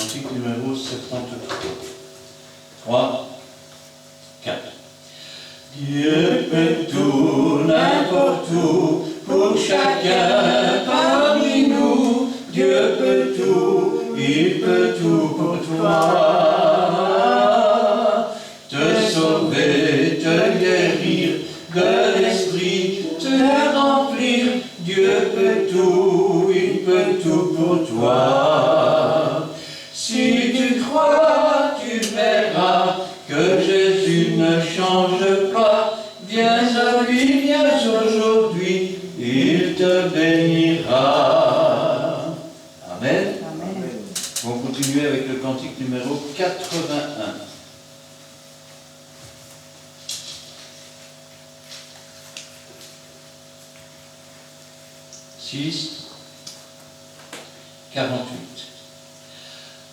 Cantique numéro 73. 3, 4. Dieu peut tout, n'importe où, pour chacun parmi nous. Dieu peut tout, il peut tout pour toi. Te sauver, te guérir de l'esprit, te remplir. Dieu peut tout, il peut tout pour toi. Si tu crois, tu verras que Jésus ne change pas. Viens à lui, viens aujourd'hui, il te bénira. Amen. Amen. On va continuer avec le cantique numéro 81. « 6, 48.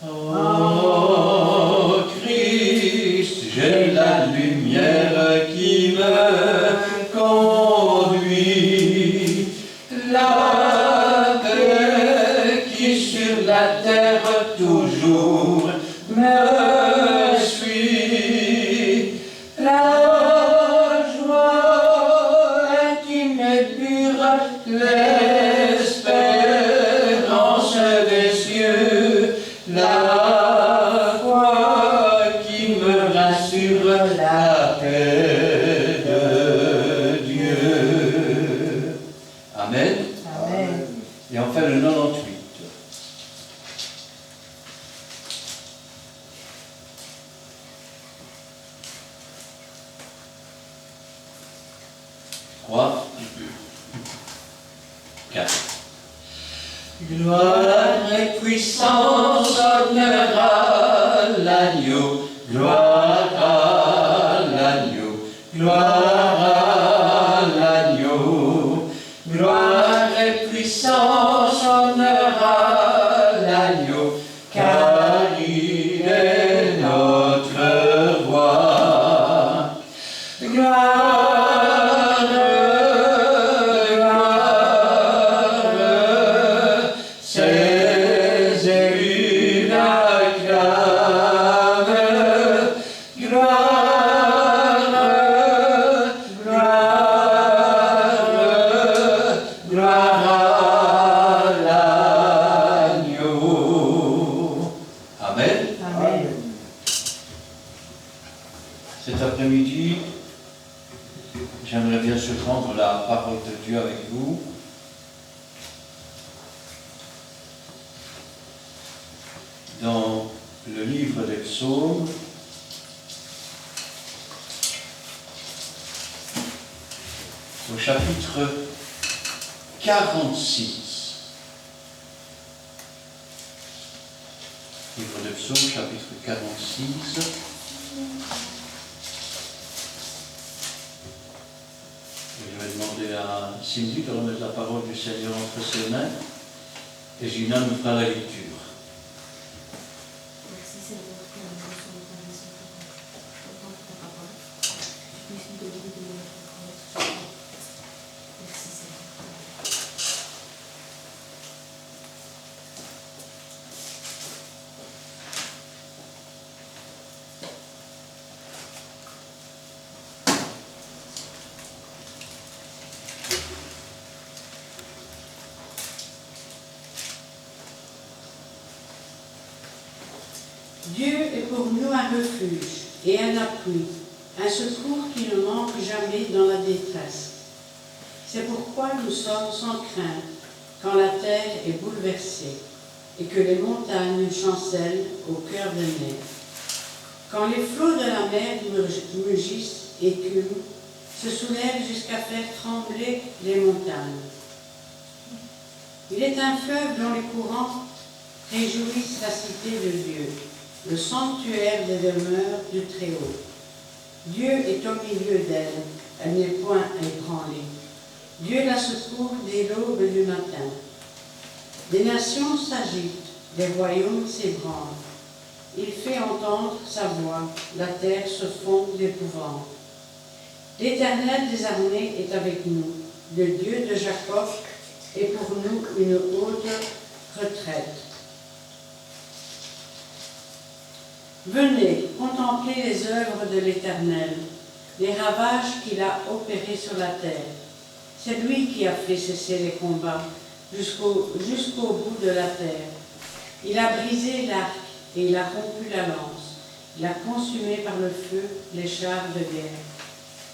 Oh Christ, j'ai la lumière qui me conduit, la paix qui sur la terre toujours me suit, la joie intime et pure, l'espérance des cieux, la foi qui me rassure, la paix de Dieu. Amen. Amen. Et on fait le 98. Trois, 4. Gloire et puissance, honneur à l'agneau, gloire à l'agneau, gloire à l'agneau, gloire et puissance, honneur à l'agneau, car il est notre roi. Gloire, gloire, ses élus l'acclament. Gloire, gloire, gloire à l'agneau. Amen. Amen. Cet après-midi, j'aimerais bien surprendre la parole de Dieu avec vous. Dans le livre des psaumes, au chapitre 46. Livre des psaumes, chapitre 46. Je vais demander à Cindy de remettre la parole du Seigneur entre ses mains et Gina nous fera la lecture. Merci Seigneur pour la mission de ta maison. Autant pour ta parole. Je puisse nous donner de notre parole. Merci Seigneur. Dieu est pour nous un refuge et un appui, un secours qui ne manque jamais dans la détresse. C'est pourquoi nous sommes sans crainte quand la terre est bouleversée et que les montagnes chancellent au cœur des mers. Quand les flots de la mer mugissent, écument, se soulèvent jusqu'à faire trembler les montagnes. Il est un fleuve dont les courants réjouissent la cité de Dieu, le sanctuaire des demeures du Très-Haut. Dieu est au milieu d'elle, elle n'est point ébranlée. Dieu la secourt dès l'aube du matin. Des nations s'agitent, des royaumes s'ébranlent. Il fait entendre sa voix, la terre se fond d'épouvante. L'Éternel des armées est avec nous, le Dieu de Jacob est pour nous une haute retraite. Venez, contemplez les œuvres de l'Éternel, les ravages qu'il a opérés sur la terre. C'est lui qui a fait cesser les combats jusqu'au bout de la terre. Il a brisé l'arc et il a rompu la lance. Il a consumé par le feu les chars de guerre.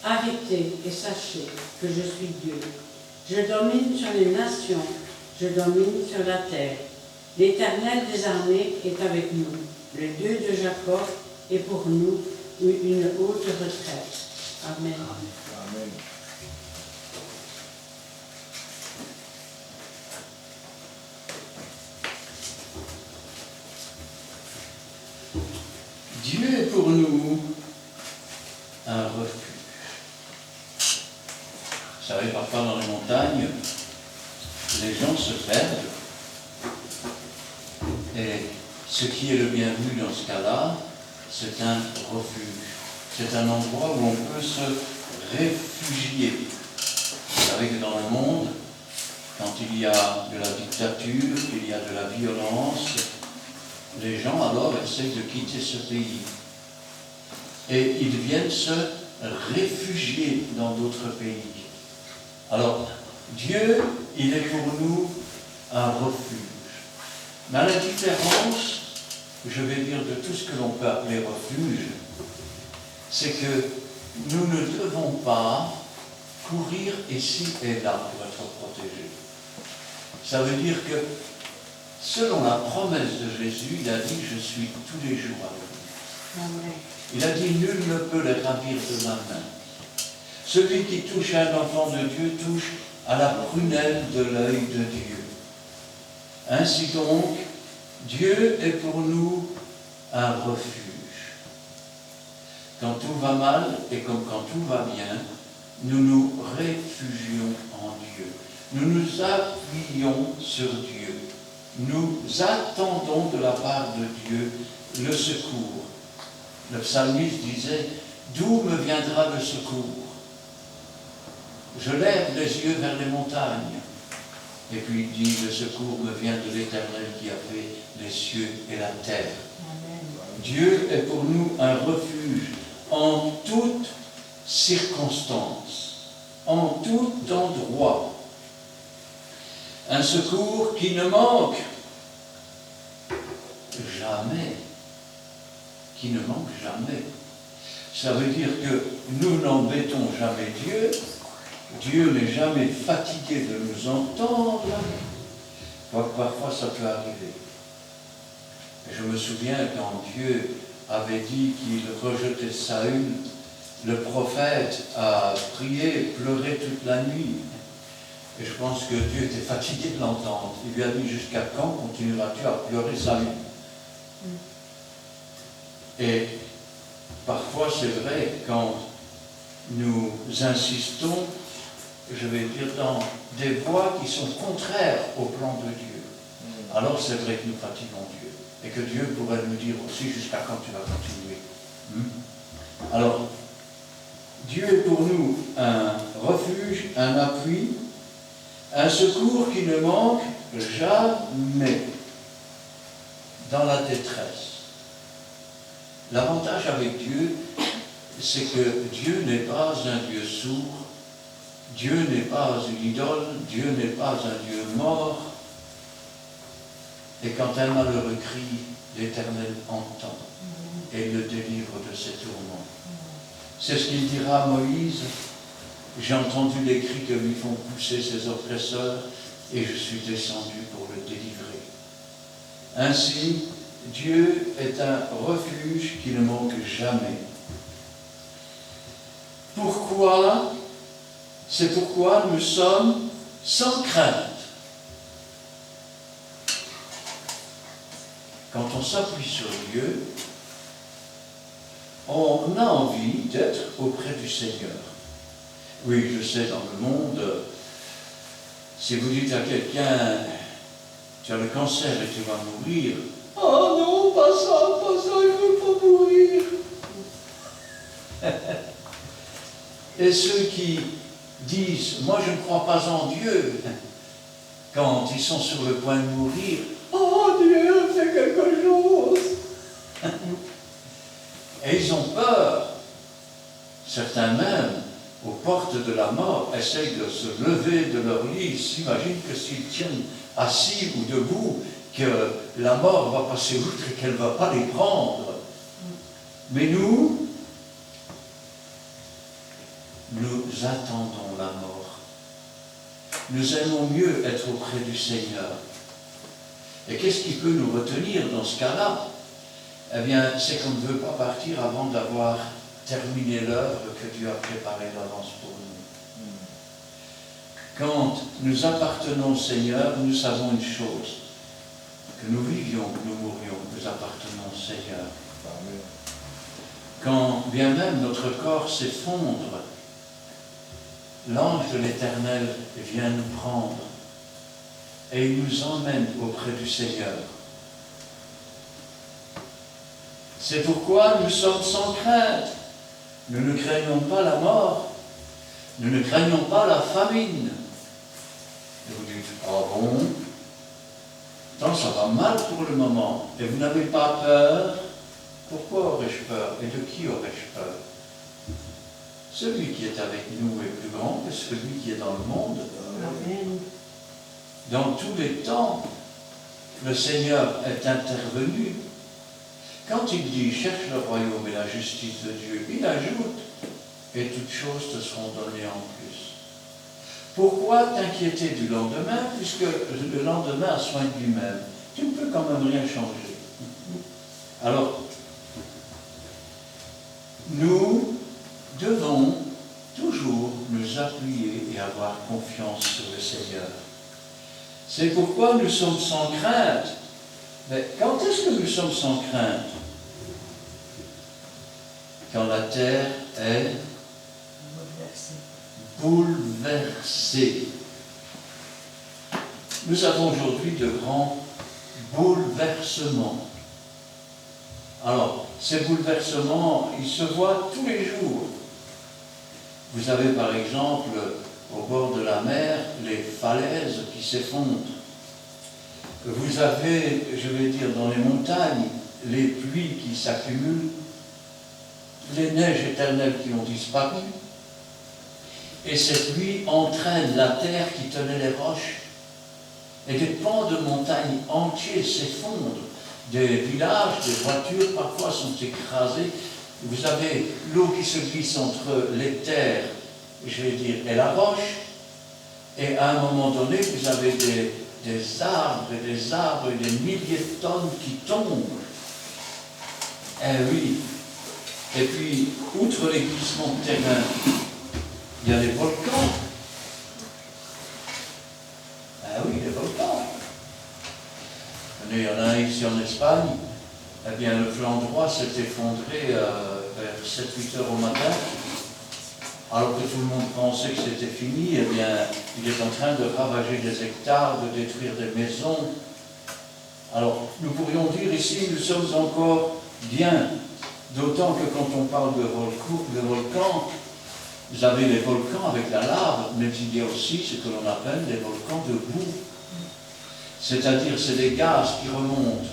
Arrêtez et sachez que je suis Dieu. Je domine sur les nations, je domine sur la terre. L'Éternel des armées est avec nous. Le Dieu de Jacob est pour nous une haute retraite. Amen. Amen. Dieu est pour nous un refuge. Vous savez, parfois dans les montagnes, les gens se perdent. Et ce qui est le bienvenu dans ce cas-là, c'est un refuge. C'est un endroit où on peut se réfugier. Vous savez que dans le monde, quand il y a de la dictature, il y a de la violence, les gens alors essaient de quitter ce pays. Et ils viennent se réfugier dans d'autres pays. Alors, Dieu, il est pour nous un refuge. Mais à la différence, je vais dire, de tout ce que l'on peut appeler refuge, c'est que nous ne devons pas courir ici et là pour être protégés. Ça veut dire que, selon la promesse de Jésus, il a dit « Je suis tous les jours avec vous ». Il a dit « Nul ne peut les ravir de ma main ». Celui qui touche à un enfant de Dieu touche à la prunelle de l'œil de Dieu. Ainsi donc, Dieu est pour nous un refuge. Quand tout va mal et comme quand tout va bien, nous nous réfugions en Dieu. Nous nous appuyons sur Dieu. Nous attendons de la part de Dieu le secours. Le psalmiste disait « D'où me viendra le secours ? Je lève les yeux vers les montagnes. » Et puis il dit « Le secours me vient de l'Éternel qui a fait les cieux et la terre. » Dieu est pour nous un refuge en toutes circonstances, en tout endroit. Un secours qui ne manque jamais. Qui ne manque jamais. Ça veut dire que nous n'embêtons jamais Dieu. Dieu n'est jamais fatigué de nous entendre. Quoique parfois ça peut arriver. Et je me souviens quand Dieu avait dit qu'il rejetait Saül, le prophète a prié, pleuré toute la nuit. Et je pense que Dieu était fatigué de l'entendre. Il lui a dit, jusqu'à quand continueras-tu à pleurer Saül? Et parfois c'est vrai, quand nous insistons, je vais dire, dans des voies qui sont contraires au plan de Dieu, alors c'est vrai que nous fatiguons Dieu. Et que Dieu pourrait nous dire aussi jusqu'à quand tu vas continuer. Alors, Dieu est pour nous un refuge, un appui, un secours qui ne manque jamais dans la détresse. L'avantage avec Dieu, c'est que Dieu n'est pas un Dieu sourd, Dieu n'est pas une idole, Dieu n'est pas un Dieu mort. Et quand un malheureux crie, l'Éternel entend et le délivre de ses tourments. C'est ce qu'il dira à Moïse. J'ai entendu les cris que lui font pousser ses oppresseurs et je suis descendu pour le délivrer. Ainsi, Dieu est un refuge qui ne manque jamais. Pourquoi? C'est pourquoi nous sommes sans crainte. Quand on s'appuie sur Dieu, on a envie d'être auprès du Seigneur. Oui, je sais, dans le monde, si vous dites à quelqu'un, tu as le cancer et tu vas mourir, oh non, pas ça, il ne veut pas mourir. Et ceux qui disent, moi je ne crois pas en Dieu, quand ils sont sur le point de mourir, oh Dieu, fais quelque chose. ils ont peur. Certains même, aux portes de la mort, essayent de se lever de leur lit, ils s'imaginent que s'ils tiennent assis ou debout, que la mort va passer outre et qu'elle ne va pas les prendre. Mais nous attendons la mort. Nous aimons mieux être auprès du Seigneur. Et qu'est-ce qui peut nous retenir dans ce cas-là? Eh bien, c'est qu'on ne veut pas partir avant d'avoir terminé l'œuvre que Dieu a préparée d'avance pour nous. Quand nous appartenons au Seigneur, nous savons une chose, que nous vivions, que nous mourions, nous appartenons au Seigneur. Quand bien même notre corps s'effondre, l'ange de l'Éternel vient nous prendre et il nous emmène auprès du Seigneur. C'est pourquoi nous sommes sans crainte. Nous ne craignons pas la mort, nous ne craignons pas la famine. Et vous dites, ah bon? Tant ça va mal pour le moment, et vous n'avez pas peur? Pourquoi aurais-je peur? Et de qui aurais-je peur? Celui qui est avec nous est plus grand que celui qui est dans le monde. Amen. Dans tous les temps, le Seigneur est intervenu. Quand il dit « cherche le royaume et la justice de Dieu », il ajoute « et toutes choses te seront données en plus ». Pourquoi t'inquiéter du lendemain, puisque le lendemain a soin de lui-même? Tu ne peux quand même rien changer. Alors, nous devons toujours nous appuyer et avoir confiance sur le Seigneur. C'est pourquoi nous sommes sans crainte. Mais quand est-ce que nous sommes sans crainte? Quand la terre est bouleversée. Nous avons aujourd'hui de grands bouleversements. Alors, ces bouleversements, ils se voient tous les jours. Vous avez par exemple, au bord de la mer, les falaises qui s'effondrent. Vous avez, je vais dire, dans les montagnes, les pluies qui s'accumulent, les neiges éternelles qui ont disparu, et ces pluies entraînent la terre qui tenait les roches, et des pans de montagnes entiers s'effondrent, des villages, des voitures parfois sont écrasées. Vous avez l'eau qui se glisse entre les terres, je vais dire, et la roche, et à un moment donné, vous avez des arbres et des milliers de tonnes qui tombent. Eh oui. Et puis, outre les glissements de terrain, il y a les volcans. Ah oui, les volcans. Il y en a un ici en Espagne. Eh bien, le flanc droit s'est effondré vers 7-8 heures au matin. Alors que tout le monde pensait que c'était fini, eh bien, il est en train de ravager des hectares, de détruire des maisons. Alors, nous pourrions dire ici, nous sommes encore bien. D'autant que quand on parle de volcans, vous avez les volcans avec la lave, mais il y a aussi ce que l'on appelle les volcans de boue. C'est-à-dire, c'est des gaz qui remontent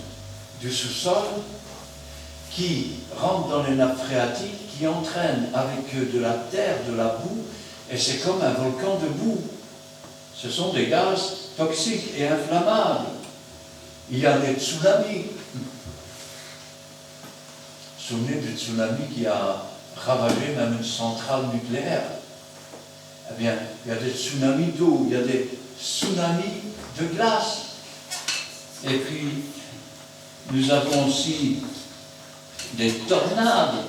du sous-sol, qui rentrent dans les nappes phréatiques, qui entraînent avec eux de la terre, de la boue, et c'est comme un volcan de boue. Ce sont des gaz toxiques et inflammables. Il y a des tsunamis. Vous vous souvenez du tsunami qui a ravagé même une centrale nucléaire? Eh bien, il y a des tsunamis d'eau, il y a des tsunamis de glace. Et puis, nous avons aussi des tornades.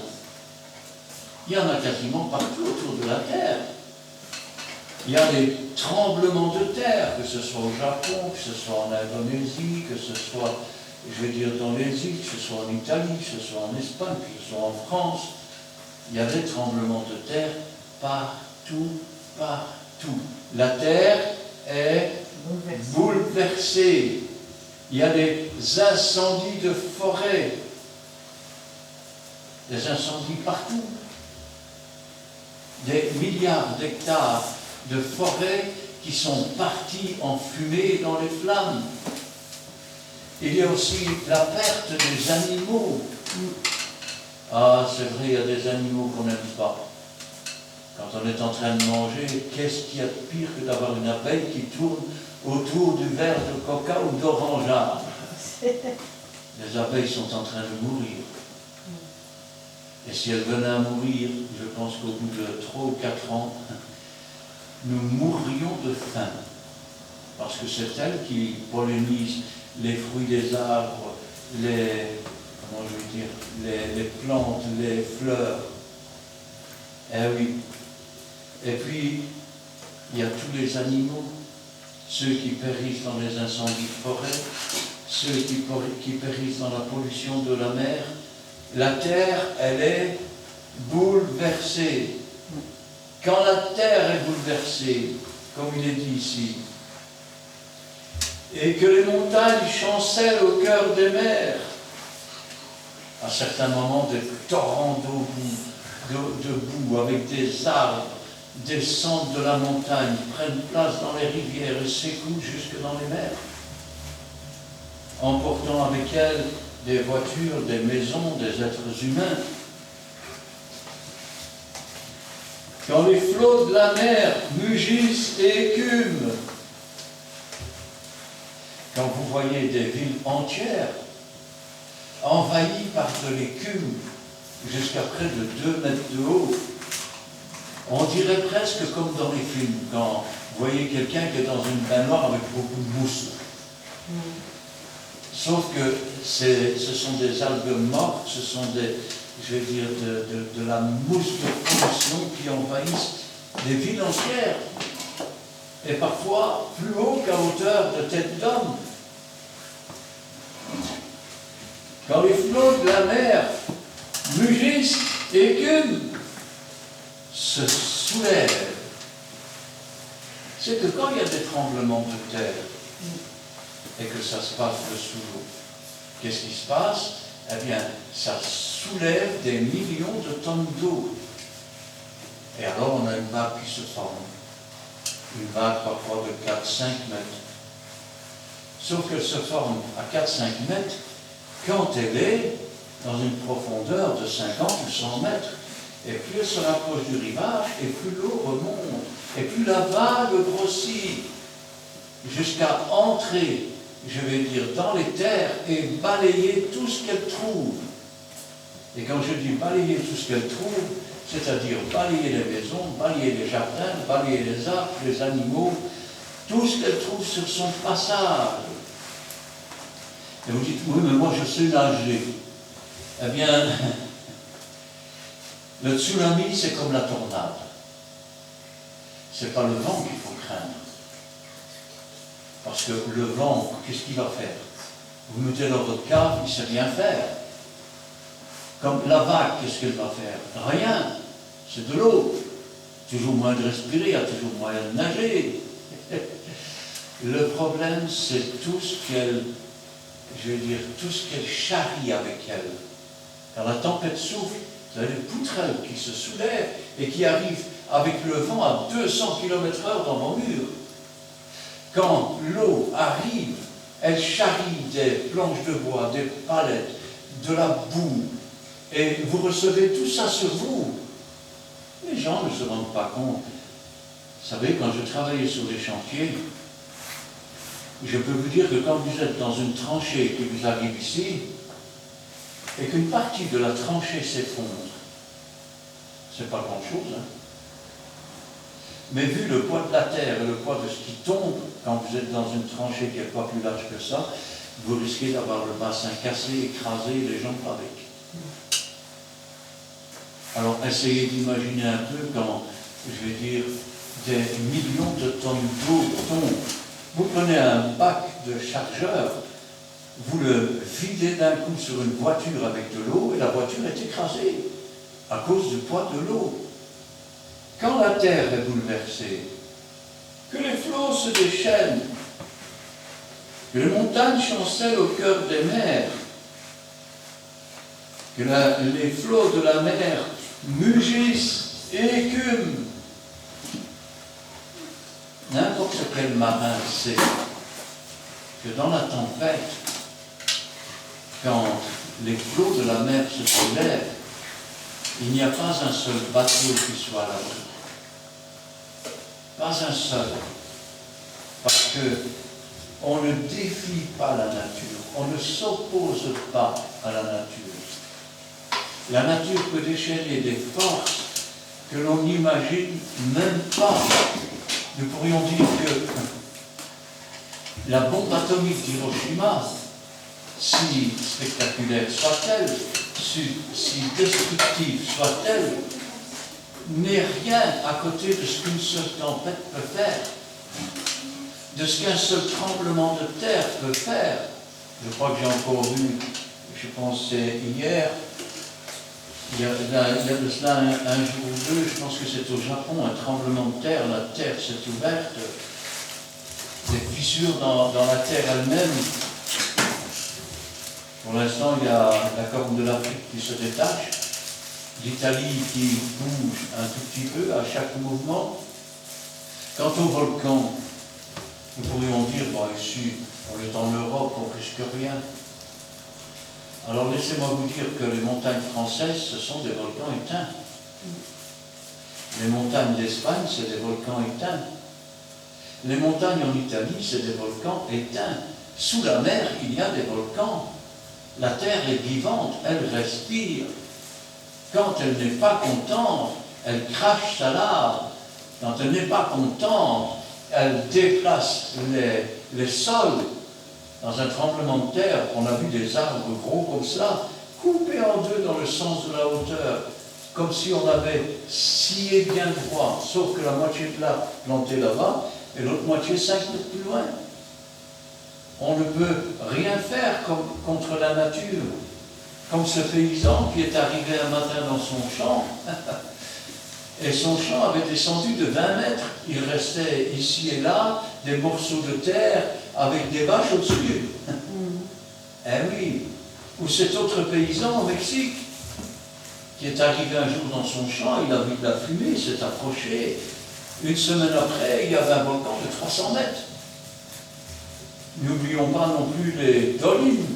Il y en a quasiment partout autour de la Terre. Il y a des tremblements de terre, que ce soit au Japon, que ce soit en Indonésie, que ce soit, je vais dire, dans les îles, que ce soit en Italie, que ce soit en Espagne, que ce soit en France. Il y a des tremblements de terre partout, partout. La terre est bouleversée. Il y a des incendies de forêt, des incendies partout, des milliards d'hectares de forêts qui sont partis en fumée dans les flammes. Il y a aussi la perte des animaux. Ah, c'est vrai, il y a des animaux qu'on n'aime pas. Quand on est en train de manger, qu'est-ce qu'il y a de pire que d'avoir une abeille qui tourne autour du verre de coca ou d'orangeade? Les abeilles sont en train de mourir. Et si elles venaient à mourir, je pense qu'au bout de 3 ou 4 ans, nous mourrions de faim. Parce que c'est elles qui pollinisent les fruits des arbres, comment je veux dire, les plantes, les fleurs. Eh oui. Et puis, il y a tous les animaux, ceux qui périssent dans les incendies de forêt, ceux qui périssent dans la pollution de la mer. La terre, elle est bouleversée. Quand la terre est bouleversée, comme il est dit ici, et que les montagnes chancellent au cœur des mers, à certains moments, des torrents de boue avec des arbres descendent de la montagne, prennent place dans les rivières et s'écoulent jusque dans les mers, emportant avec elles des voitures, des maisons, des êtres humains. Quand les flots de la mer mugissent et écument, quand vous voyez des villes entières envahies par de l'écume jusqu'à près de 2 mètres de haut, on dirait presque comme dans les films, quand vous voyez quelqu'un qui est dans une baignoire avec beaucoup de mousse. Sauf que ce sont des algues mortes, ce sont des, je vais dire, de la mousse de pollution qui envahissent des villes entières. Et parfois plus haut qu'à hauteur de tête d'homme. Quand les flots de la mer mugissent et écument, se soulèvent, c'est que quand il y a des tremblements de terre, et que ça se passe dessous l'eau, qu'est-ce qui se passe? Eh bien, ça soulève des millions de tonnes d'eau. Et alors on a une vague qui se forme. Une vague parfois de 4-5 mètres. Sauf qu'elle se forme à 4-5 mètres quand elle est dans une profondeur de 50 ou 100 mètres. Et plus elle se rapproche du rivage, et plus l'eau remonte, et plus la vague grossit, jusqu'à entrer, je vais dire, dans les terres et balayer tout ce qu'elle trouve. Et quand je dis balayer tout ce qu'elle trouve, c'est-à-dire balayer les maisons, balayer les jardins, balayer les arbres, les animaux, tout ce qu'elle trouve sur son passage. Et vous dites, oui, mais moi je sais nager. Eh bien, le tsunami, c'est comme la tornade. C'est pas le vent qu'il faut craindre. Parce que le vent, qu'est-ce qu'il va faire? Vous mettez dans votre cave, il ne sait rien faire. Comme la vague, qu'est-ce qu'elle va faire? Rien. C'est de l'eau. Toujours moyen de respirer, il y a toujours moyen de nager. Le problème, c'est tout ce qu'elle, je vais dire, tout ce qu'elle charrie avec elle. Quand la tempête souffle, vous avez des poutrelles qui se soulèvent et qui arrivent avec le vent à 200 km/h dans vos murs. Quand l'eau arrive, elle charrie des planches de bois, des palettes, de la boue, et vous recevez tout ça sur vous. Les gens ne se rendent pas compte. Vous savez, quand je travaillais sur les chantiers, je peux vous dire que quand vous êtes dans une tranchée qui vous arrive ici, et qu'une partie de la tranchée s'effondre, c'est pas grand-chose, hein. Mais vu le poids de la terre et le poids de ce qui tombe, quand vous êtes dans une tranchée qui n'est pas plus large que ça, vous risquez d'avoir le bassin cassé, écrasé, les jambes avec. Alors essayez d'imaginer un peu quand, je vais dire, des millions de tonnes d'eau tombent. Vous prenez un bac de chargeur, vous le videz d'un coup sur une voiture avec de l'eau et la voiture est écrasée à cause du poids de l'eau. Quand la terre est bouleversée, que les flots se déchaînent, que les montagnes chancellent au cœur des mers, que les flots de la mer mugissent et écument, n'importe quel marin sait que dans la tempête, quand les flots de la mer se soulèvent, il n'y a pas un seul bateau qui soit à l'abri. Pas un seul. Parce que on ne défie pas la nature, on ne s'oppose pas à la nature. La nature peut déchaîner des forces que l'on n'imagine même pas. Nous pourrions dire que la bombe atomique d'Hiroshima, si spectaculaire soit-elle, si destructive soit-elle, n'est rien à côté de ce qu'une seule tempête peut faire, de ce qu'un seul tremblement de terre peut faire. Je crois que j'ai encore vu, je pense c'est hier, il y a de cela un jour ou deux, je pense que c'est au Japon, un tremblement de terre, la terre s'est ouverte, des fissures dans la terre elle-même. Pour l'instant, il y a la corne de l'Afrique qui se détache, l'Italie qui bouge un tout petit peu à chaque mouvement. Quant au volcan, nous pourrions dire, bon, ici, on est en Europe, on ne risque rien. Alors laissez-moi vous dire que les montagnes françaises, ce sont des volcans éteints. Les montagnes d'Espagne, c'est des volcans éteints. Les montagnes en Italie, c'est des volcans éteints. Sous la mer, il y a des volcans. La terre est vivante, elle respire. Quand elle n'est pas contente, elle crache sa lave. Quand elle n'est pas contente, elle déplace les sols. Dans un tremblement de terre, on a vu des arbres gros comme cela, coupés en deux dans le sens de la hauteur, comme si on avait scié bien droit, sauf que la moitié de l'arbre plantée là-bas, et l'autre moitié 5 mètres plus loin. On ne peut rien faire contre la nature. Comme ce paysan qui est arrivé un matin dans son champ, et son champ avait descendu de 20 mètres. Il restait ici et là des morceaux de terre avec des vaches au-dessus. Eh oui. Ou cet autre paysan au Mexique, qui est arrivé un jour dans son champ, il a vu de la fumée, il s'est approché. Une semaine après, il y avait un volcan de 300 mètres. N'oublions pas non plus les dolines.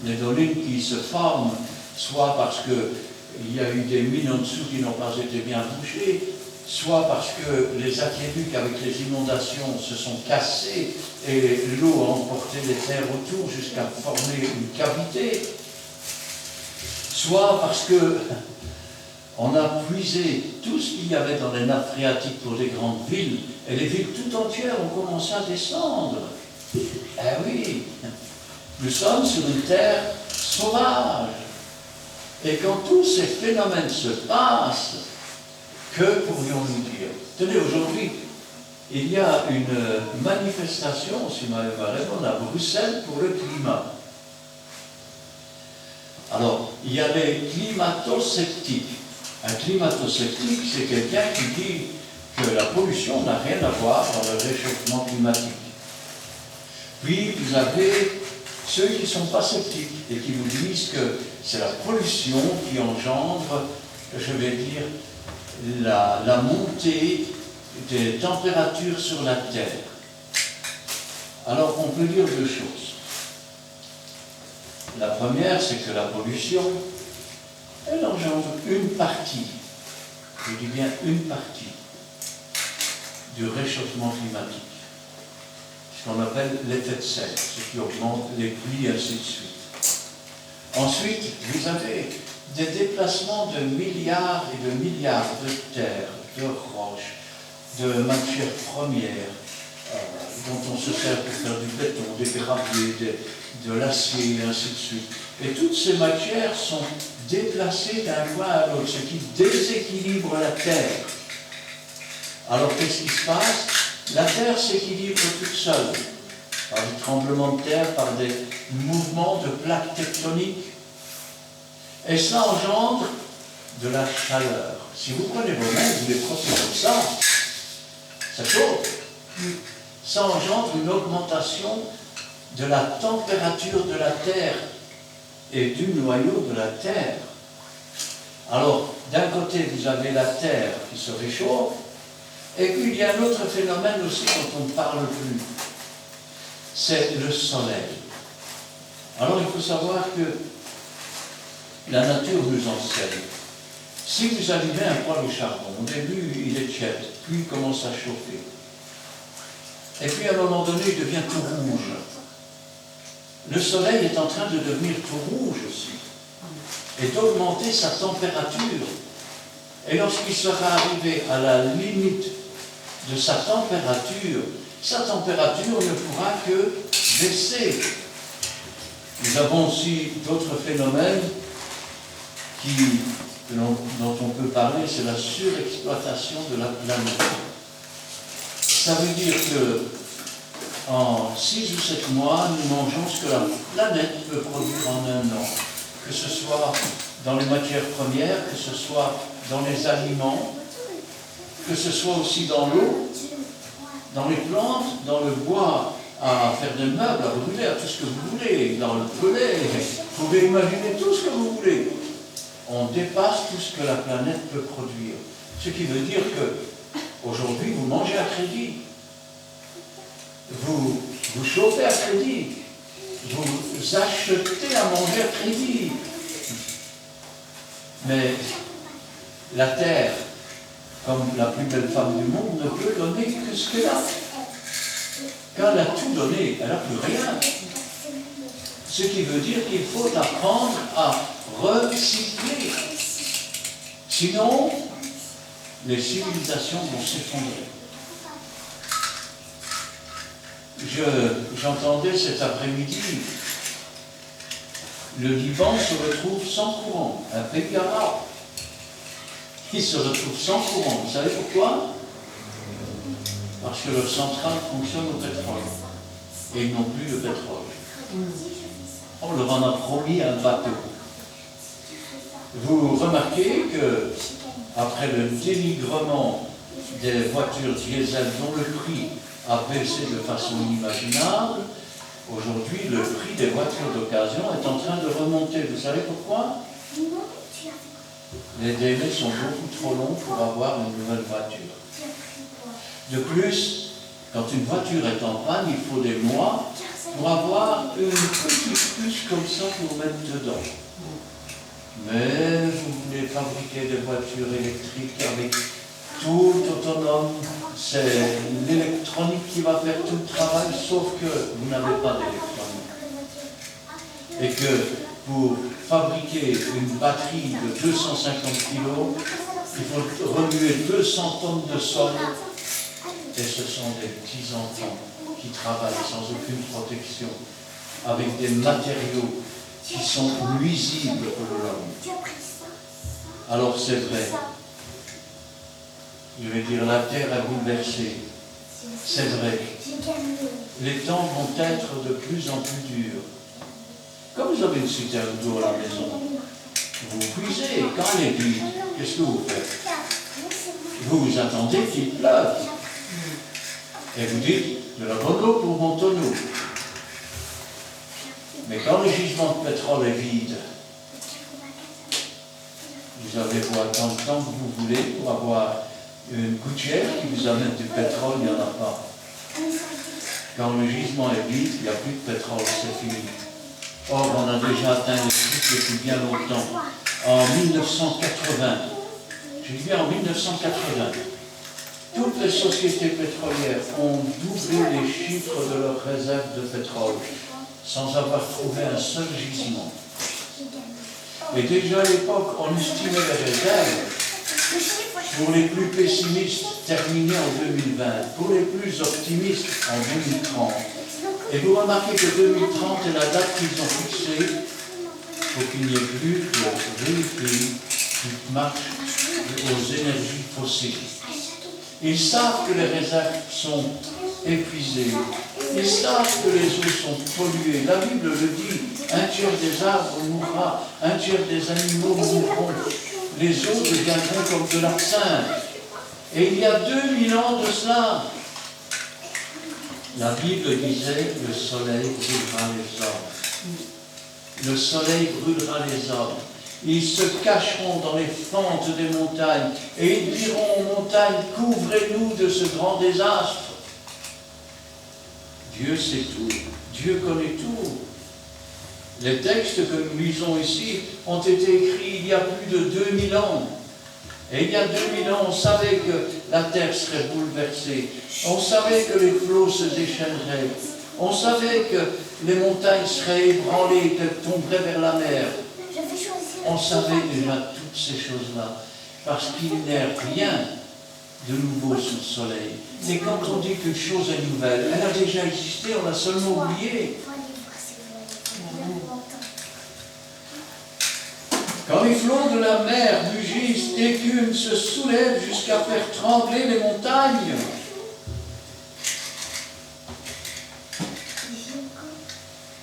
Les dolines qui se forment, soit parce qu'il y a eu des mines en dessous qui n'ont pas été bien bouchées, soit parce que les aqueducs avec les inondations se sont cassés et l'eau a emporté les terres autour jusqu'à former une cavité, soit parce que on a puisé tout ce qu'il y avait dans les nappes phréatiques pour les grandes villes, et les villes tout entières ont commencé à descendre. Eh oui, nous sommes sur une terre sauvage. Et quand tous ces phénomènes se passent, que pourrions-nous dire? Tenez, aujourd'hui, il y a une manifestation, si ma mémoire est bonne, à Bruxelles pour le climat. Alors, il y a les climato-sceptiques. Un climato-sceptique, c'est quelqu'un qui dit que la pollution n'a rien à voir dans le réchauffement climatique. Puis, vous avez ceux qui ne sont pas sceptiques et qui vous disent que c'est la pollution qui engendre, je vais dire, la montée des températures sur la Terre. Alors, on peut dire deux choses. La première, c'est que la pollution, elle engendre une partie, je dis bien une partie, du réchauffement climatique, ce qu'on appelle l'effet de serre, ce qui augmente les pluies, et ainsi de suite. Ensuite, vous avez des déplacements de milliards et de milliards de terres, de roches, de matières premières, dont on se sert pour faire du béton, des graviers, de l'acier, et ainsi de suite. Et toutes ces matières sont déplacées d'un coin à l'autre, ce qui déséquilibre la Terre. Alors qu'est-ce qui se passe? La Terre s'équilibre toute seule, par des tremblements de terre, par des mouvements de plaques tectoniques. Et ça engendre de la chaleur. Si vous prenez vos mains, vous les frottez comme ça chauffe. Ça engendre une augmentation de la température de la Terre et du noyau de la Terre. Alors, d'un côté, vous avez la Terre qui se réchauffe, et puis il y a un autre phénomène aussi dont on ne parle plus. C'est le soleil. Alors, il faut savoir que la nature nous enseigne. Si vous allumez un poêle au charbon, au début il est tiède, puis il commence à chauffer. Et puis à un moment donné, il devient tout rouge. Le soleil est en train de devenir tout rouge aussi, et d'augmenter sa température. Et lorsqu'il sera arrivé à la limite de sa température ne pourra que baisser. Nous avons aussi d'autres phénomènes dont on peut parler, c'est la surexploitation de la planète. Ça veut dire que en 6 ou 7 mois, nous mangeons ce que la planète peut produire en un an, que ce soit dans les matières premières, que ce soit dans les aliments, que ce soit aussi dans l'eau, dans les plantes, dans le bois, à faire des meubles, à brûler, à tout ce que vous voulez, dans le poulet, vous pouvez imaginer tout ce que vous voulez. On dépasse tout ce que la planète peut produire. Ce qui veut dire que aujourd'hui, vous mangez à crédit, vous chauffez à crédit, vous achetez à manger à crédit. Mais la terre, comme la plus belle femme du monde, ne peut donner que ce qu'elle a. Quand elle a tout donné, elle n'a plus rien. Ce qui veut dire qu'il faut apprendre à recycler. Sinon, les civilisations vont s'effondrer. J'entendais cet après-midi, le Liban se retrouve sans courant, un pays arabe. Il se retrouve sans courant. Vous savez pourquoi? Parce que leur centrale fonctionne au pétrole. Et ils n'ont plus de pétrole. On leur en a promis un bateau. Vous remarquez que, après le dénigrement des voitures diesel dont le prix a baissé de façon inimaginable, aujourd'hui le prix des voitures d'occasion est en train de remonter. Vous savez pourquoi? Les délais sont beaucoup trop longs pour avoir une nouvelle voiture. De plus, quand une voiture est en panne, il faut des mois pour avoir une petite puce comme ça pour mettre dedans. Mais vous voulez fabriquer des voitures électriques avec tout autonome, c'est l'électronique qui va faire tout le travail, sauf que vous n'avez pas d'électronique. Et que pour fabriquer une batterie de 250 kg, il faut remuer 200 tonnes de sol. Et ce sont des petits-enfants qui travaillent sans aucune protection, avec des matériaux qui sont nuisibles pour l'homme. Alors c'est vrai, je vais dire, la terre est bouleversée. C'est vrai. Les temps vont être de plus en plus durs. Quand vous avez une citerne d'eau à la maison, vous puisez, et quand elle est vide, qu'est-ce que vous faites? Vous attendez qu'il pleuve. Et vous dites, de la bonne eau pour mon tonneau. Mais quand le gisement de pétrole est vide, vous avez beau attendre tant que vous voulez pour avoir une gouttière qui vous amène du pétrole, il n'y en a pas. Quand le gisement est vide, il n'y a plus de pétrole, c'est fini. Or, on a déjà atteint les pics depuis bien longtemps. En 1980, je dis bien en 1980, toutes les sociétés pétrolières ont doublé les chiffres de leurs réserves de pétrole sans avoir trouvé un seul gisement. Et déjà à l'époque, on estimait les réserves pour les plus pessimistes terminées en 2020, pour les plus optimistes en 2030. Et vous remarquez que 2030 est la date qu'ils ont fixée pour qu'il n'y ait plus de véhicules qui marchent aux énergies fossiles. Ils savent que les réserves sont épuisées. Ils savent que les eaux sont polluées. La Bible le dit, un tiers des arbres mourra, un tiers des animaux mourront. Les eaux deviendront comme de l'absinthe. Et il y a 2000 ans de cela, la Bible disait, le soleil brûlera les hommes. Le soleil brûlera les hommes. Ils se cacheront dans les fentes des montagnes et ils diront aux montagnes, couvrez-nous de ce grand désastre. Dieu sait tout, Dieu connaît tout. Les textes que nous lisons ici ont été écrits il y a plus de 2000 ans. Et il y a 2000 ans, on savait que la terre serait bouleversée. On savait que les flots se déchaîneraient. On savait que les montagnes seraient ébranlées, qu'elles tomberaient vers la mer. On savait déjà toutes ces choses-là. Parce qu'il n'est rien de nouveau sous le soleil. Et quand on dit qu'une chose est nouvelle, elle a déjà existé, on l'a seulement oubliée. Quand les flots de la mer mugissent, écument, se soulèvent jusqu'à faire trembler les montagnes.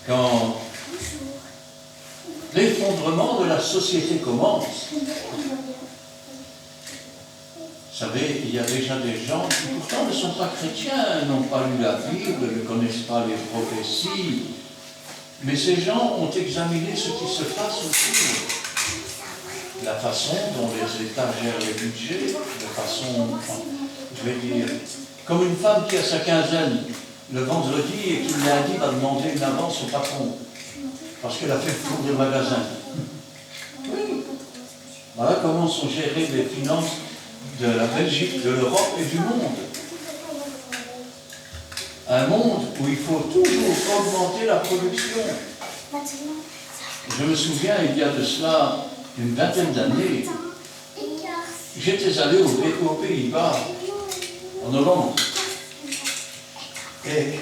Quand l'effondrement de la société commence, vous savez, il y a déjà des gens qui pourtant ne sont pas chrétiens, n'ont pas lu la Bible, ne connaissent pas les prophéties, mais ces gens ont examiné ce qui se passe autour. La façon dont les États gèrent les budgets, de façon, je vais dire, comme une femme qui a sa quinzaine le vendredi et qui le lundi va demander une avance au patron, parce qu'elle a fait le tour de magasin. Oui. Voilà comment sont gérées les finances de la Belgique, de l'Europe et du monde. Un monde où il faut toujours augmenter la production. Je me souviens, il y a de cela une vingtaine d'années, j'étais allé aux Pays-Bas, en Hollande, et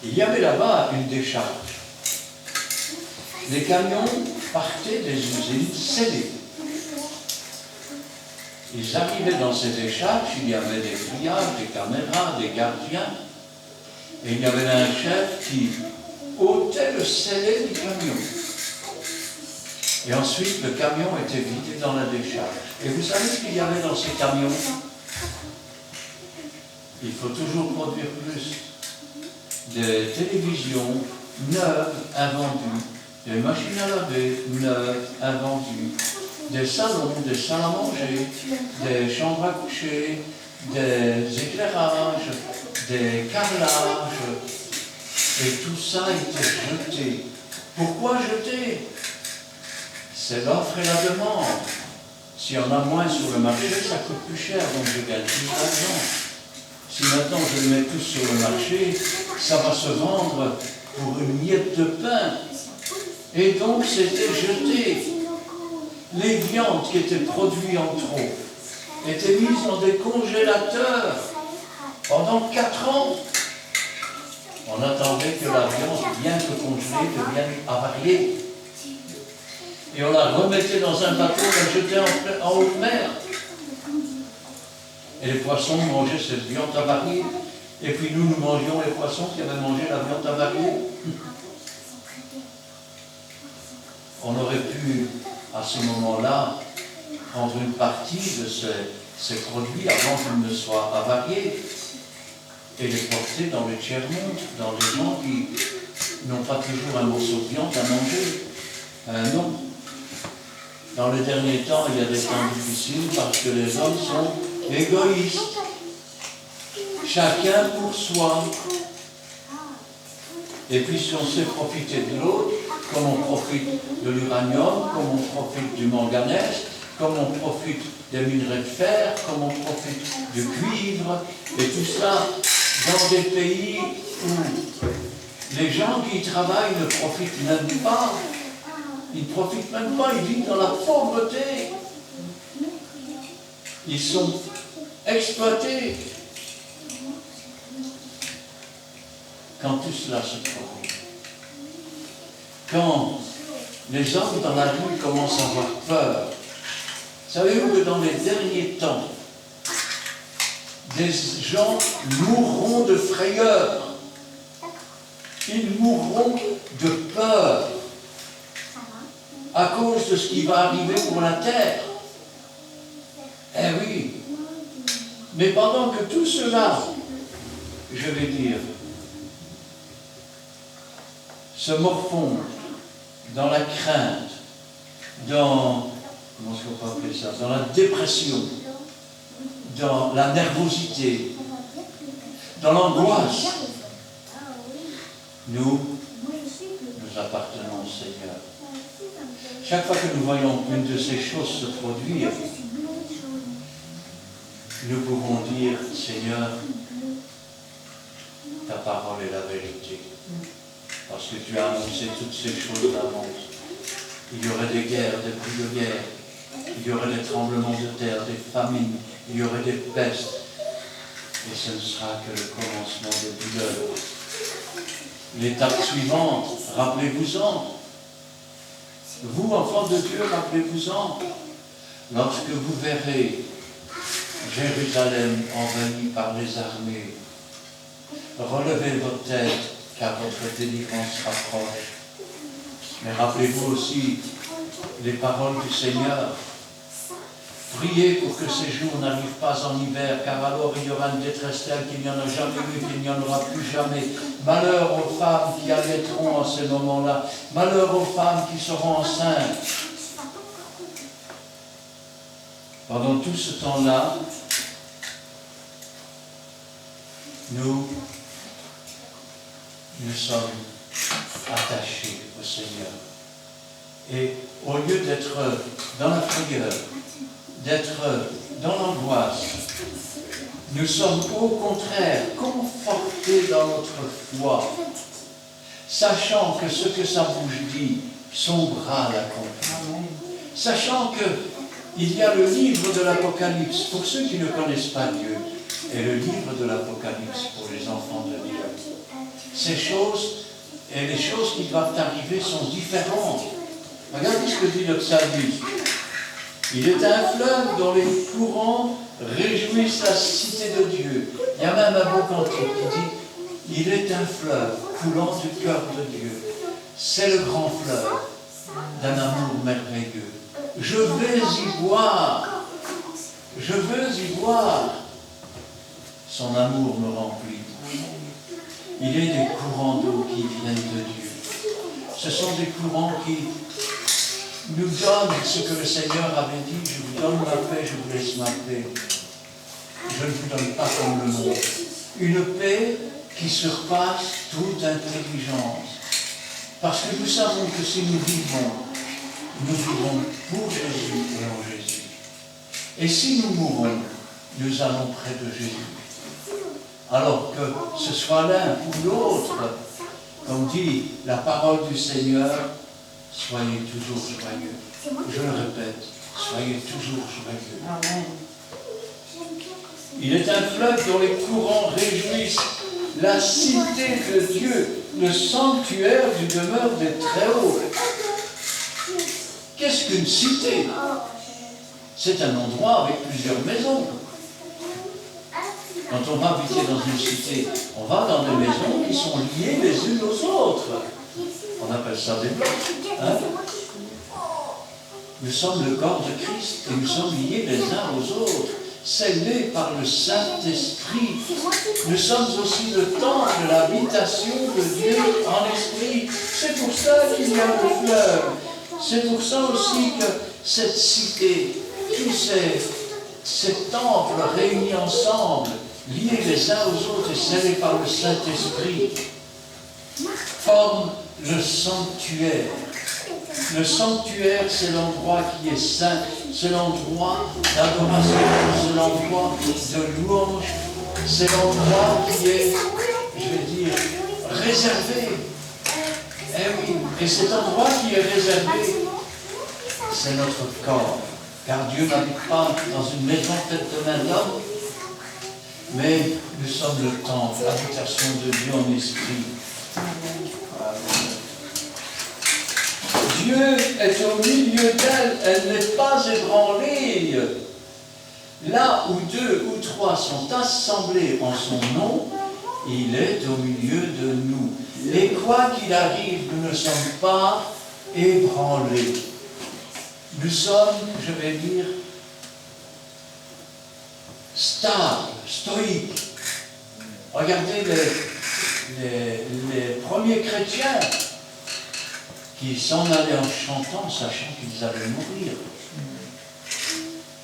il y avait là-bas une décharge. Les camions partaient des usines scellées. Ils arrivaient dans ces décharges, il y avait des triages, des caméras, des gardiens, et il y avait un chef qui ôtait le scellé du camion. Et ensuite, le camion était vidé dans la décharge. Et vous savez ce qu'il y avait dans ces camions? Il faut toujours produire plus. Des télévisions neuves, invendues, des machines à laver neuves, invendues, des salons, des salles à manger, des chambres à coucher, des éclairages, des carrelages. Et tout ça était jeté. Pourquoi jeter? C'est l'offre et la demande. S'il y en a moins sur le marché, ça coûte plus cher, donc je gagne plus d'argent. Si maintenant je le mets tout sur le marché, ça va se vendre pour une miette de pain. Et donc c'était jeté. Les viandes qui étaient produites en trop étaient mises dans des congélateurs pendant 4 ans. On attendait que la viande, bien que congelée, devienne avariée. Et on la remettait dans un bateau, on la jetait en haute mer. Et les poissons mangeaient cette viande avariée. Et puis nous mangions les poissons qui avaient mangé la viande avariée. On aurait pu, à ce moment-là, prendre une partie de ces produits avant qu'ils ne soient avariés et les porter dans le tiers-monde, dans les gens qui n'ont pas toujours un morceau de viande à manger. Non. Dans les derniers temps, il y a des temps difficiles parce que les hommes sont égoïstes. Chacun pour soi. Et puis si on sait profiter de l'autre, comme on profite de l'uranium, comme on profite du manganèse, comme on profite des minerais de fer, comme on profite du cuivre, et tout ça dans des pays où les gens qui travaillent ne profitent même pas. Ils ne profitent même pas, ils vivent dans la pauvreté. Ils sont exploités. Quand tout cela se produit, quand les hommes dans la rue commencent à avoir peur, savez-vous que dans les derniers temps, des gens mourront de frayeur, ils mourront de peur à cause de ce qui va arriver pour la terre. Eh oui, mais pendant que tout cela, je vais dire, se morfondent dans la crainte, dans, comment est-ce qu'on peut appeler ça, dans la dépression, dans la nervosité, dans l'angoisse, nous appartenons Seigneur. Chaque fois que nous voyons une de ces choses se produire, nous pouvons dire, Seigneur, ta parole est la vérité. Parce que tu as annoncé toutes ces choses d'avance. Il y aurait des guerres, des bruits de guerre. Il y aurait des tremblements de terre, des famines. Il y aurait des pestes. Et ce ne sera que le commencement des douleurs. L'étape suivante, rappelez-vous-en. Vous, enfants de Dieu, rappelez-vous-en. Lorsque vous verrez Jérusalem envahie par les armées, relevez vos têtes, car votre délivrance s'approche. Mais rappelez-vous aussi les paroles du Seigneur. Priez pour que ces jours n'arrivent pas en hiver, car alors il y aura une détresse telle qu'il n'y en a jamais eu, qu'il n'y en aura plus jamais. Malheur aux femmes qui allaiteront en ces moments-là. Malheur aux femmes qui seront enceintes. Pendant tout ce temps-là, nous sommes attachés au Seigneur. Et au lieu d'être dans la frayeur, d'être dans l'angoisse, nous sommes au contraire confortés dans notre foi, sachant que ce que sa bouche dit, son bras l'accompagne. Sachant qu'il y a le livre de l'Apocalypse, pour ceux qui ne connaissent pas Dieu, et le livre de l'Apocalypse pour les enfants de Dieu. Ces choses et les choses qui doivent arriver sont différentes. Regardez ce que dit le psalmiste. Il est un fleuve dont les courants réjouissent la cité de Dieu. Il y a même un beau cantique qui dit, il est un fleuve coulant du cœur de Dieu. C'est le grand fleuve d'un amour merveilleux. Je vais y boire. Je veux y boire. Son amour me remplit. Il est des courants d'eau qui viennent de Dieu. Ce sont des courants qui nous donnent ce que le Seigneur avait dit, je vous donne ma paix, je vous laisse ma paix. Je ne vous donne pas comme le monde. Une paix qui surpasse toute intelligence. Parce que nous savons que si nous vivons pour Jésus et en Jésus. Et si nous mourons, nous allons près de Jésus. Alors que ce soit l'un ou l'autre, comme dit la parole du Seigneur, soyez toujours joyeux. Je le répète, soyez toujours joyeux. Amen. Il est un fleuve dont les courants réjouissent la cité de Dieu, le sanctuaire du demeure des Très-Hauts. Qu'est-ce qu'une cité? C'est un endroit avec plusieurs maisons. Quand on va habiter dans une cité, on va dans des maisons qui sont liées les unes aux autres. On appelle ça des blocs. Hein? Nous sommes le corps de Christ et nous sommes liés les uns aux autres, scellés par le Saint-Esprit. Nous sommes aussi le temple, l'habitation de Dieu en esprit. C'est pour ça qu'il y a le fleuve. C'est pour ça aussi que cette cité, tous ces temples réunis ensemble, liés les uns aux autres et scellés par le Saint-Esprit, forment le sanctuaire. Le sanctuaire, c'est l'endroit qui est saint, c'est l'endroit d'adoration, c'est l'endroit de louange, c'est l'endroit qui est, je vais dire, réservé. Eh oui, et cet endroit qui est réservé, c'est notre corps. Car Dieu n'habite pas dans une maison faite de main d'homme, mais nous sommes le temple, l'habitation de Dieu en esprit. Dieu est au milieu d'elle, elle n'est pas ébranlée. Là où 2 ou 3 sont assemblés en son nom, il est au milieu de nous. Et quoi qu'il arrive, nous ne sommes pas ébranlés. Nous sommes, je vais dire, stables, stoïques. Regardez les premiers chrétiens qui s'en allaient en chantant, sachant qu'ils allaient mourir.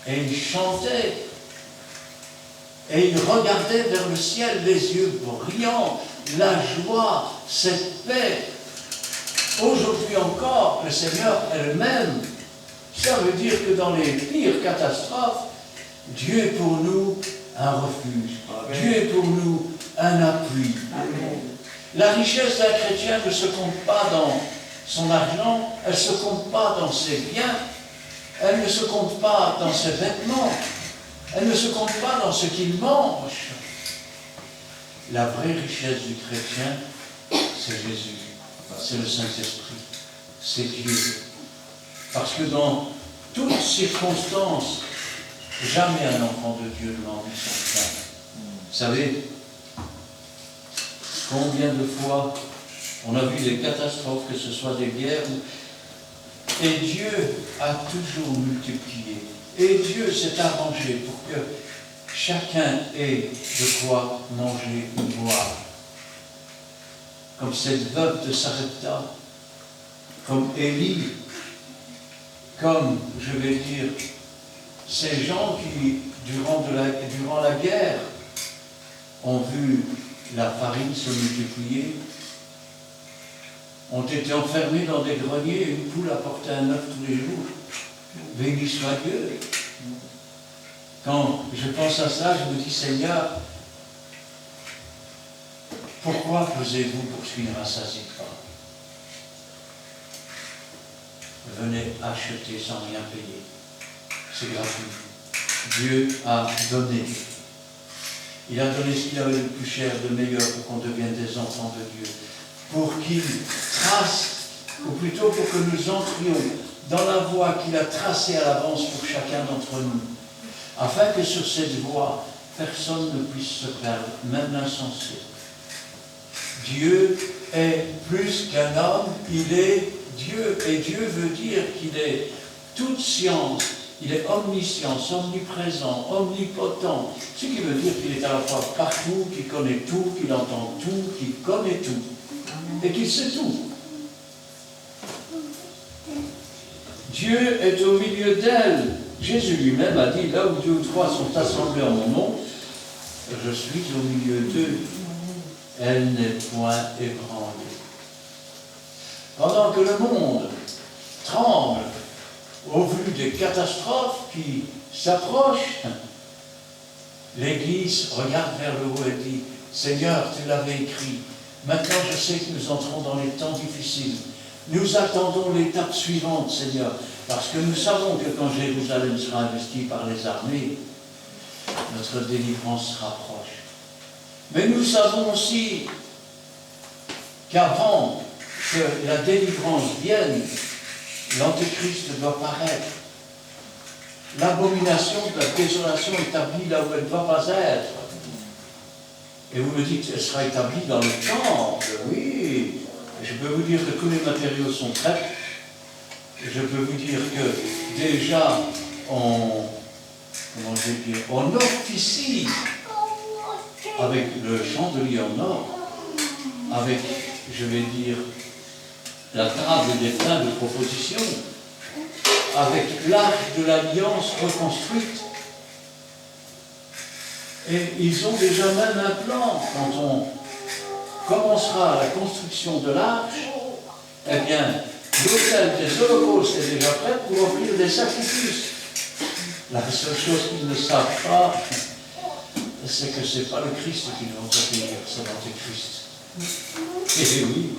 Et ils chantaient. Et ils regardaient vers le ciel, les yeux brillants, la joie, cette paix. Aujourd'hui encore, le Seigneur est le même. Ça veut dire que dans les pires catastrophes, Dieu est pour nous un refuge. Amen. Dieu est pour nous un appui. Amen. La richesse d'un chrétien ne se compte pas dans son argent, elle ne se compte pas dans ses biens, elle ne se compte pas dans ses vêtements, elle ne se compte pas dans ce qu'il mange. La vraie richesse du chrétien, c'est Jésus, c'est le Saint-Esprit, c'est Dieu. Parce que dans toutes circonstances, jamais un enfant de Dieu ne m'envie son pain. Vous savez, combien de fois on a vu des catastrophes, que ce soit des guerres, et Dieu a toujours multiplié. Et Dieu s'est arrangé pour que chacun ait de quoi manger ou boire. Comme cette veuve de Sarepta, comme Élie, comme, je vais dire, ces gens qui, durant la guerre, ont vu la farine se multiplier, ont été enfermés dans des greniers, une poule apportait un œuf tous les jours. Béni soit Dieu. Quand je pense à ça, je me dis, Seigneur, pourquoi pesez-vous pour ce qui ne rassasie pas? Venez acheter sans rien payer. C'est gratuit. Dieu a donné. Il a donné ce qu'il avait de plus cher, de meilleur, pour qu'on devienne des enfants de Dieu. Pour qu'il trace, ou plutôt pour que nous entrions dans la voie qu'il a tracée à l'avance pour chacun d'entre nous, afin que sur cette voie, personne ne puisse se perdre, même l'insensé. Dieu est plus qu'un homme, il est Dieu, et Dieu veut dire qu'il est toute science, il est omniscience, omniprésent, omnipotent, ce qui veut dire qu'il est à la fois partout, qu'il connaît tout, qu'il entend tout, qu'il connaît tout, et qu'il sait tout. Dieu est au milieu d'elle. Jésus lui-même a dit, là où 2 ou 3 sont assemblés en mon nom, je suis au milieu d'eux. Elle n'est point ébranlée. Pendant que le monde tremble au vu des catastrophes qui s'approchent, l'Église regarde vers le haut et dit, Seigneur, tu l'avais écrit, maintenant je sais que nous entrons dans les temps difficiles. Nous attendons l'étape suivante, Seigneur, parce que nous savons que quand Jérusalem sera investie par les armées, notre délivrance sera proche. Mais nous savons aussi qu'avant que la délivrance vienne, l'Antéchrist doit paraître. L'abomination de la désolation établie là où elle ne doit pas être. Et vous me dites, elle sera établie dans le temple. Oui, je peux vous dire que tous les matériaux sont prêts. Je peux vous dire que déjà, on officie avec le chandelier en or, avec, je vais dire, la table des pains de proposition, avec l'arche de l'alliance reconstruite. Et ils ont déjà même un plan. Quand on commencera la construction de l'arche, eh bien, l'autel des holocaustes est déjà prêt pour offrir des sacrifices. La seule chose qu'ils ne savent pas, c'est que ce n'est pas le Christ qui va accueillir, c'est l'Antéchrist. Et oui.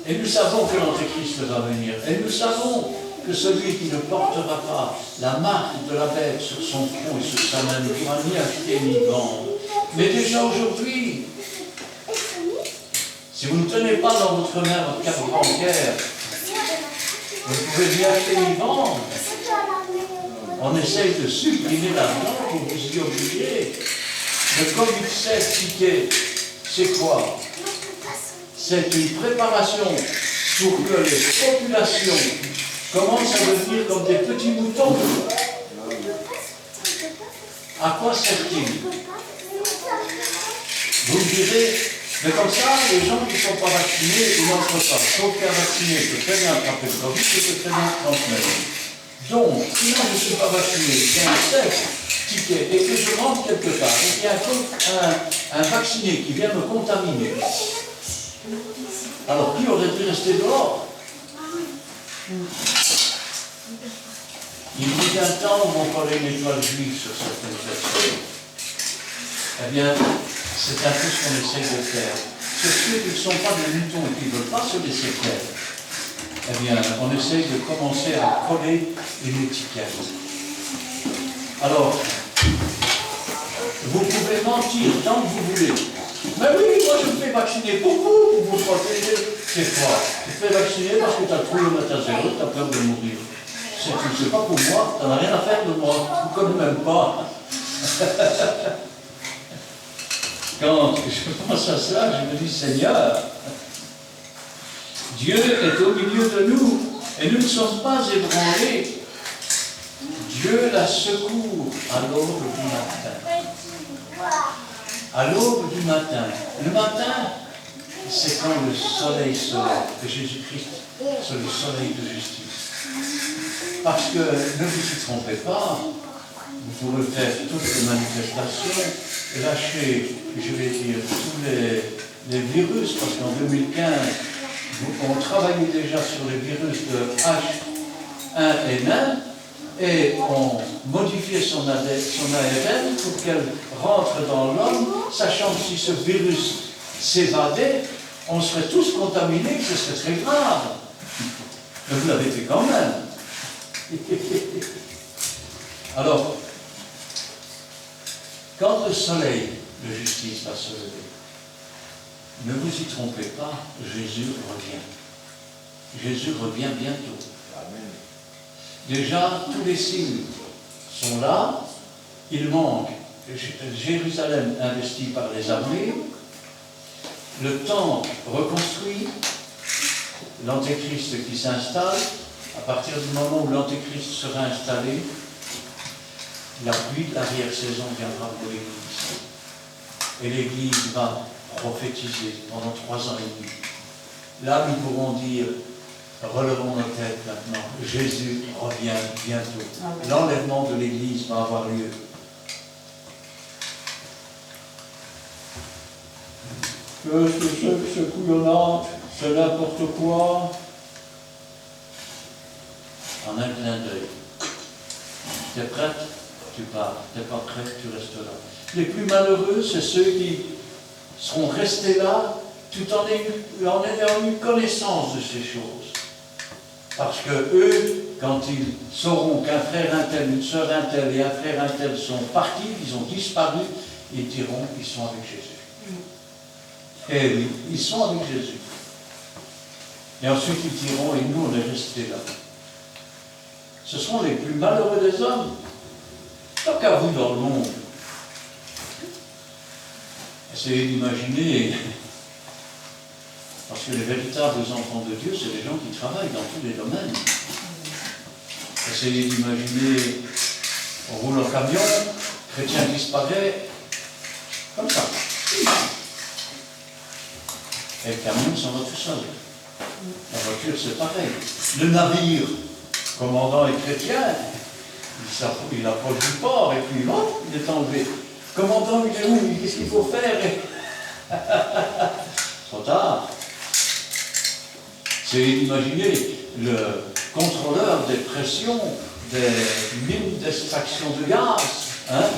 Et nous savons que l'Antéchrist va venir. Et nous savons que celui qui ne portera pas la marque de la bête sur son front et sur sa main ne pourra ni acheter ni vendre. Mais déjà aujourd'hui, si vous ne tenez pas dans votre main votre carte bancaire, vous ne pouvez ni acheter ni vendre. On essaye de supprimer l'argent pour vous y obliger. Le Covid-16 ticket, c'est quoi? C'est une préparation pour que les populations commencent à devenir comme des petits moutons. À quoi sert-il? Vous me direz, mais comme ça, les gens qui ne sont pas vaccinés, ils n'entrent pas. Sauf qu'un vacciné peut très bien attraper le Covid, peut très bien transmettre. Donc, si moi je ne suis pas vacciné, j'ai un seul ticket et que je rentre quelque part, et qu'il y a un vacciné qui vient me contaminer, Alors qui aurait dû rester dehors? Il y a un temps où on parlait une étoile juive sur certaines personnes. Eh bien, c'est un peu ce qu'on essaie de faire. Sur ceux qui ne sont pas des moutons et qui ne veulent pas se laisser faire, eh bien, on essaie de commencer à coller une étiquette. Alors, vous pouvez mentir tant que vous voulez. Mais oui, moi je me fais vacciner pour vous protéger. C'est quoi? Tu te fais vacciner parce que tu as trouvé le matin zéro, tu as peur de mourir. C'est tout, c'est pas pour moi, tu n'as rien à faire de moi, tu ne connais même pas. Quand je pense à ça, je me dis, Seigneur, Dieu est au milieu de nous et nous ne sommes pas ébranlés. Dieu la secourt à l'aube du matin. À l'aube du matin. Le matin, c'est quand le soleil se lève, que Jésus-Christ, c'est le soleil de justice. Parce que ne vous y trompez pas, vous pourrez faire toutes les manifestations, lâcher, je vais dire, tous les virus, parce qu'en 2015, on travaillait déjà sur les virus de H1N1 et on modifiait son ARN pour qu'elle rentre dans l'homme, sachant que si ce virus s'évadait, on serait tous contaminés, ce serait très grave. Mais vous l'avez fait quand même. Alors, quand le soleil de justice va se lever, ne vous y trompez pas, Jésus revient. Jésus revient bientôt. Amen. Déjà, tous les signes sont là. Il manque Jérusalem investi par les armées, le temple reconstruit, l'antéchrist qui s'installe. À partir du moment où l'antéchrist sera installé, la pluie de l'arrière-saison viendra pour l'Église. Et l'Église va prophétiser pendant 3 ans et demi. Là, nous pourrons dire, relevons nos têtes maintenant, Jésus revient bientôt. L'enlèvement de l'Église va avoir lieu. Que ce couillonnant, c'est n'importe quoi. En un clin d'œil. Tu es prête? Tu pars. Tu n'es pas prête? Tu restes là. Les plus malheureux, c'est ceux qui seront restés là tout en ayant eu connaissance de ces choses. Parce que eux, quand ils sauront qu'un frère un tel, une sœur un tel et un frère un tel sont partis, ils ont disparu, ils diront qu'ils sont avec Jésus. Eh oui, ils sont avec Jésus. Et ensuite ils diront, et nous on est restés là. Ce seront les plus malheureux des hommes. Tant qu'à vous dans le monde. Essayez d'imaginer, parce que les véritables enfants de Dieu, c'est les gens qui travaillent dans tous les domaines. Essayez d'imaginer, on roule en camion, chrétien disparaît, comme ça. Et le camion s'en va tout seul. La voiture, c'est pareil. Le navire, le commandant est chrétien, il approche du port et puis hop, il est enlevé. Le commandant, il est où? Qu'est-ce qu'il faut faire? Trop tard. C'est d'imaginer le contrôleur des pressions, des mines d'extraction de gaz. Hein?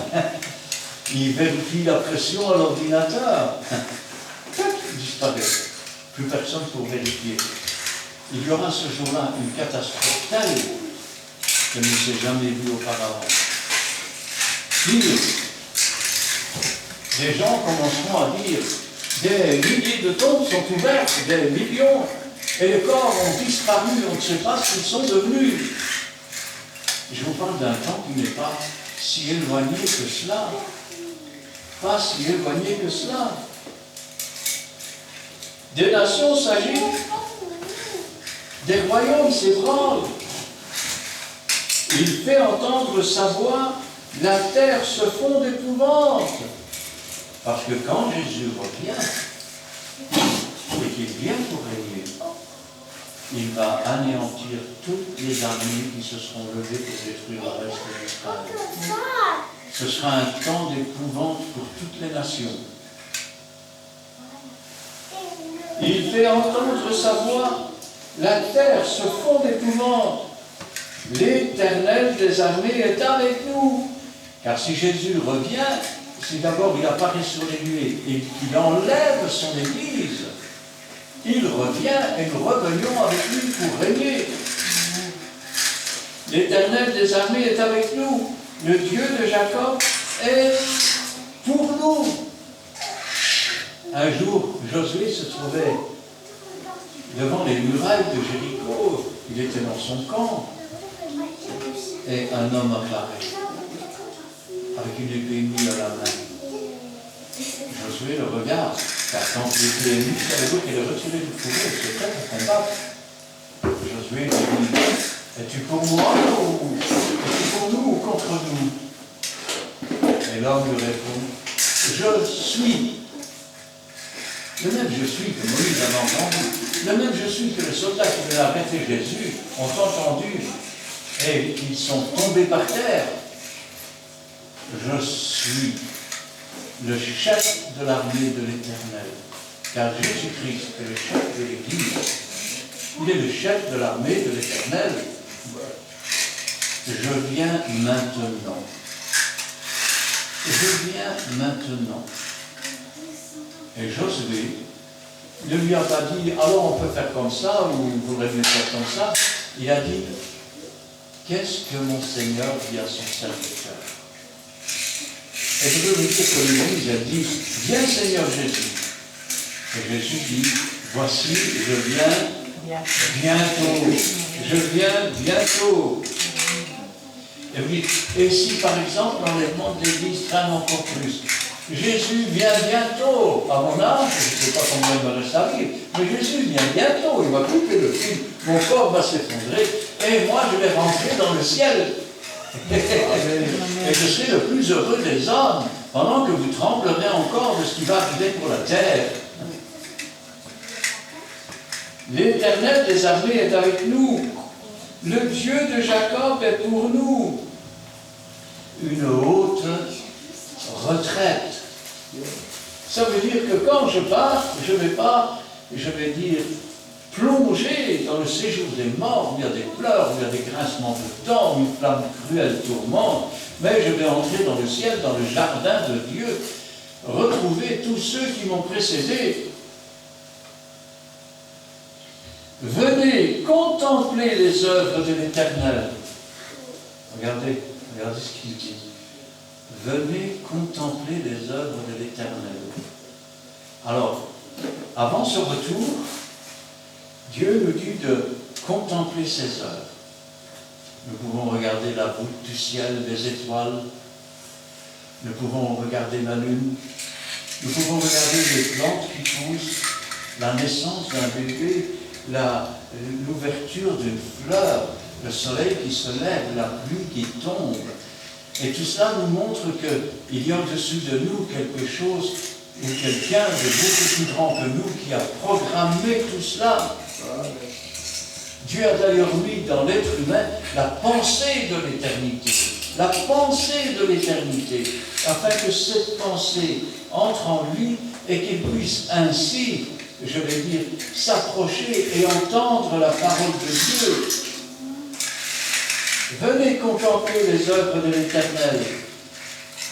Il vérifie la pression à l'ordinateur. Il disparaît. Plus personne pour vérifier. Il y aura ce jour-là une catastrophe telle que ne s'est jamais vue auparavant. Pire, les gens commenceront à dire des milliers de tombes sont ouvertes, des millions, et les corps ont disparu, on ne sait pas ce qu'ils sont devenus. Je vous parle d'un temps qui n'est pas si éloigné que cela. Pas si éloigné que cela. Des nations s'agitent, des royaumes s'ébranlent. Il fait entendre sa voix, la terre se fond d'épouvante. Parce que quand Jésus revient, et qu'il vient pour régner, il va anéantir toutes les armées qui se seront levées pour détruire le reste d'Israël. Ce sera un temps d'épouvante pour toutes les nations. Il fait entendre sa voix. La terre se fond d'épouvante. L'Éternel des armées est avec nous. Car si Jésus revient, si d'abord il apparaît sur les nuées et qu'il enlève son Église, il revient et nous revenions avec lui pour régner. L'Éternel des armées est avec nous. Le Dieu de Jacob est pour nous. Un jour, Josué se trouvait devant les murailles de Jéricho. Il était dans son camp. Et un homme apparaît, avec une épée nue à la main. Josué le regarde, car quand l'épée est nue, savez-vous qu'elle est retirée du fourreau, c'est prêt pour combattre. Josué lui dit, es-tu pour moi ou es-tu pour nous ou contre nous? Et l'homme lui répond, je suis. Le même je suis que Moïse a entendu, le même je suis que les soldats qui veulent arrêter Jésus ont entendu et qu'ils sont tombés par terre. Je suis le chef de l'armée de l'Éternel, car Jésus-Christ est le chef de l'Église. Il est le chef de l'armée de l'Éternel. Je viens maintenant. Je viens maintenant. Et Josué ne lui a pas dit, alors on peut faire comme ça, ou vous voudrez mieux faire comme ça. Il a dit, qu'est-ce que mon Seigneur dit à son serviteur? Et je veux vous dire que l'Église a dit, viens Seigneur Jésus. Et Jésus dit, voici, je viens bientôt. Je viens bientôt. Et, oui, et si par exemple l'enlèvement de l'Église traîne encore plus, Jésus vient bientôt. À mon âge, je ne sais pas combien il me reste à vivre, mais Jésus vient bientôt. Il va couper le fil. Mon corps va s'effondrer. Et moi, je vais rentrer dans le ciel. Et je serai le plus heureux des hommes, pendant que vous tremblerez encore de ce qui va arriver pour la terre. L'Éternel des armées est avec nous. Le Dieu de Jacob est pour nous. Une haute retraite. Ça veut dire que quand je pars, je ne vais pas, je vais dire, plonger dans le séjour des morts, où il y a des pleurs, où il y a des grincements de dents, où une flamme cruelle tourmente, mais je vais entrer dans le ciel, dans le jardin de Dieu, retrouver tous ceux qui m'ont précédé. Venez contempler les œuvres de l'Éternel. Regardez ce qu'il dit. Venez contempler les œuvres de l'Éternel. Alors, avant ce retour, Dieu nous dit de contempler ses œuvres. Nous pouvons regarder la voûte du ciel, les étoiles. Nous pouvons regarder la lune. Nous pouvons regarder les plantes qui poussent, la naissance d'un bébé, l'ouverture d'une fleur, le soleil qui se lève, la pluie qui tombe. Et tout cela nous montre qu'il y a au-dessus de nous quelque chose ou quelqu'un de beaucoup plus grand que nous qui a programmé tout cela. Dieu a d'ailleurs mis dans l'être humain la pensée de l'éternité. La pensée de l'éternité, afin que cette pensée entre en lui et qu'il puisse ainsi, je vais dire, s'approcher et entendre la parole de Dieu. Venez contempler les œuvres de l'Éternel.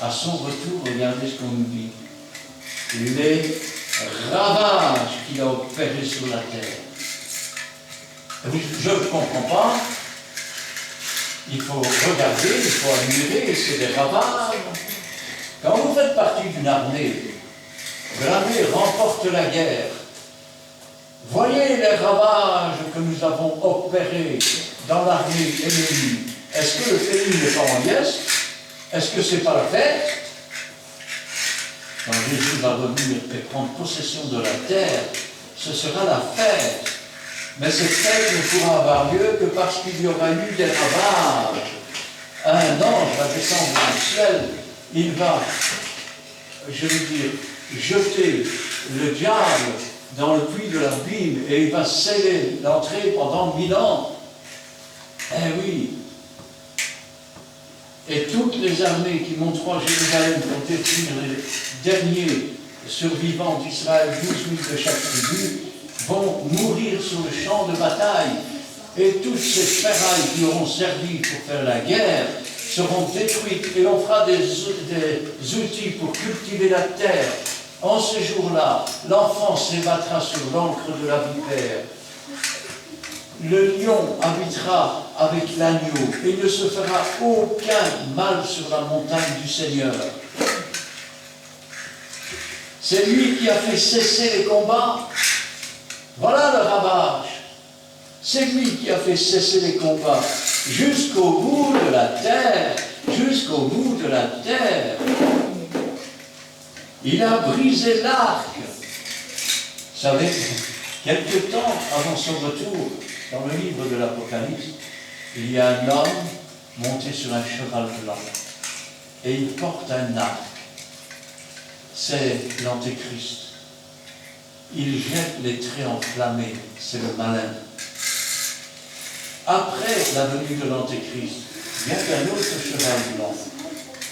À son retour, regardez ce qu'on nous dit. Les ravages qu'il a opérés sur la terre. Je ne comprends pas. Il faut regarder, il faut admirer, c'est des ravages. Quand vous faites partie d'une armée, l'armée remporte la guerre. Voyez les ravages que nous avons opérés dans l'armée ennemie. Est-ce que le pays n'est pas en liesse? Est-ce que ce n'est pas la fête? Quand Jésus va revenir et prendre possession de la terre, ce sera la fête. Mais cette fête ne pourra avoir lieu que parce qu'il y aura eu des ravages. Un ange va descendre du ciel, il va, je veux dire, jeter le diable dans le puits de l'abîme et il va sceller l'entrée pendant 1000 ans. Eh oui. Et toutes les armées qui monteront à Jérusalem pour détruire les derniers survivants d'Israël, 12 000 de chaque tribu, vont mourir sur le champ de bataille. Et toutes ces ferrailles qui auront servi pour faire la guerre seront détruites. Et on fera des outils pour cultiver la terre. En ce jour-là, l'enfant s'ébattra sur l'encre de la vipère. Le lion habitera avec l'agneau et ne se fera aucun mal sur la montagne du Seigneur. C'est lui qui a fait cesser les combats. Voilà le ravage. C'est lui qui a fait cesser les combats jusqu'au bout de la terre. Jusqu'au bout de la terre. Il a brisé l'arc. Vous savez, quelque temps avant son retour, dans le livre de l'Apocalypse, il y a un homme monté sur un cheval blanc et il porte un arc. C'est l'Antéchrist. Il jette les traits enflammés, c'est le malin. Après la venue de l'Antéchrist, il y a un autre cheval blanc.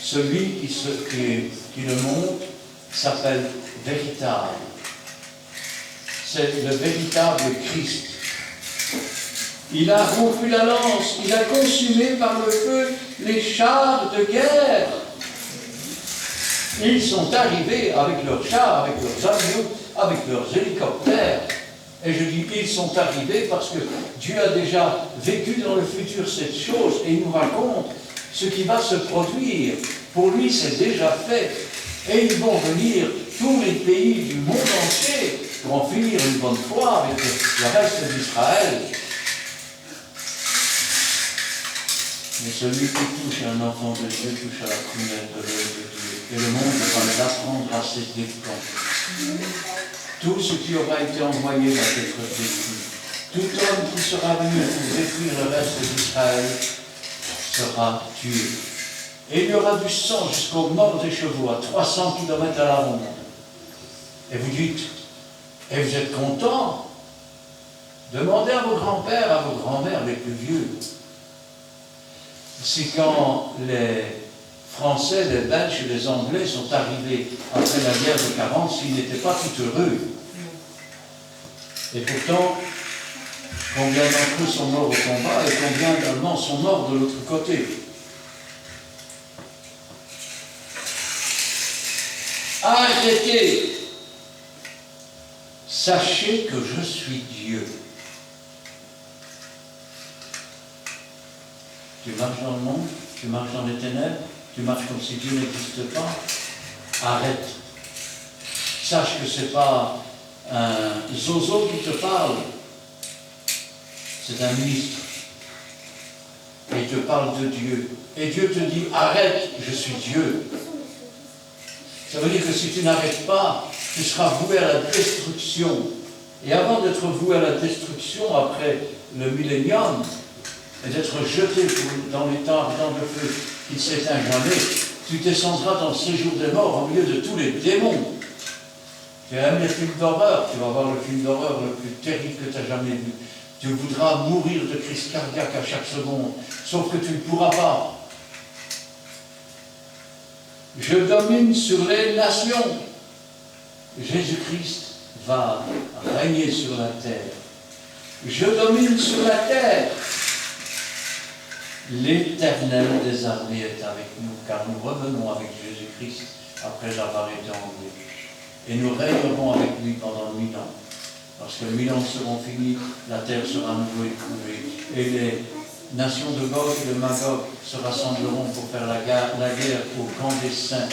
Celui qui le monte s'appelle véritable. C'est le véritable Christ. Il a rompu la lance, il a consumé par le feu les chars de guerre. Ils sont arrivés avec leurs chars, avec leurs avions, avec leurs hélicoptères. Et je dis ils sont arrivés parce que Dieu a déjà vécu dans le futur cette chose et il nous raconte ce qui va se produire. Pour lui, c'est déjà fait. Et ils vont venir tous les pays du monde entier pour en finir une bonne fois avec le reste d'Israël. Mais celui qui touche un enfant de Dieu touche à la prunelle de l'œil de Dieu. Et le monde va l'apprendre à ses dépens. Tout ce qui aura été envoyé va être détruit. Tout homme qui sera venu pour détruire le reste d'Israël sera tué. Et il y aura du sang jusqu'aux morts des chevaux, à 300 km à la ronde. Et vous dites, et vous êtes contents? Demandez à vos grands-pères, à vos grands-mères les plus vieux. C'est quand les Français, les Belges et les Anglais sont arrivés après la guerre de 40, s'ils n'étaient pas tout heureux. Et pourtant, combien d'entre eux sont morts au combat et combien d'Allemands sont morts de l'autre côté? Arrêtez! Sachez que je suis Dieu. Tu marches dans le monde, tu marches dans les ténèbres, tu marches comme si Dieu n'existe pas. Arrête. Sache que ce n'est pas un zozo qui te parle. C'est un ministre. Et il te parle de Dieu. Et Dieu te dit, arrête, je suis Dieu. Ça veut dire que si tu n'arrêtes pas, tu seras voué à la destruction. Et avant d'être voué à la destruction, après le millénium, et d'être jeté dans les temps ardents de feu qui ne s'éteint jamais, tu descendras dans le séjour des morts au milieu de tous les démons. Tu aimes les films d'horreur, tu vas voir le film d'horreur le plus terrible que tu as jamais vu. Tu voudras mourir de crise cardiaque à chaque seconde, sauf que tu ne pourras pas. Je domine sur les nations. Jésus-Christ va régner sur la terre. Je domine sur la terre. L'Éternel des armées est avec nous, car nous revenons avec Jésus-Christ après avoir été enlevés. Et nous régnerons avec lui pendant 1000 ans. Lorsque 1000 ans seront finis, la terre sera à nouveau éprouvée. Et les nations de Gog et de Magog se rassembleront pour faire la guerre au camp des saints.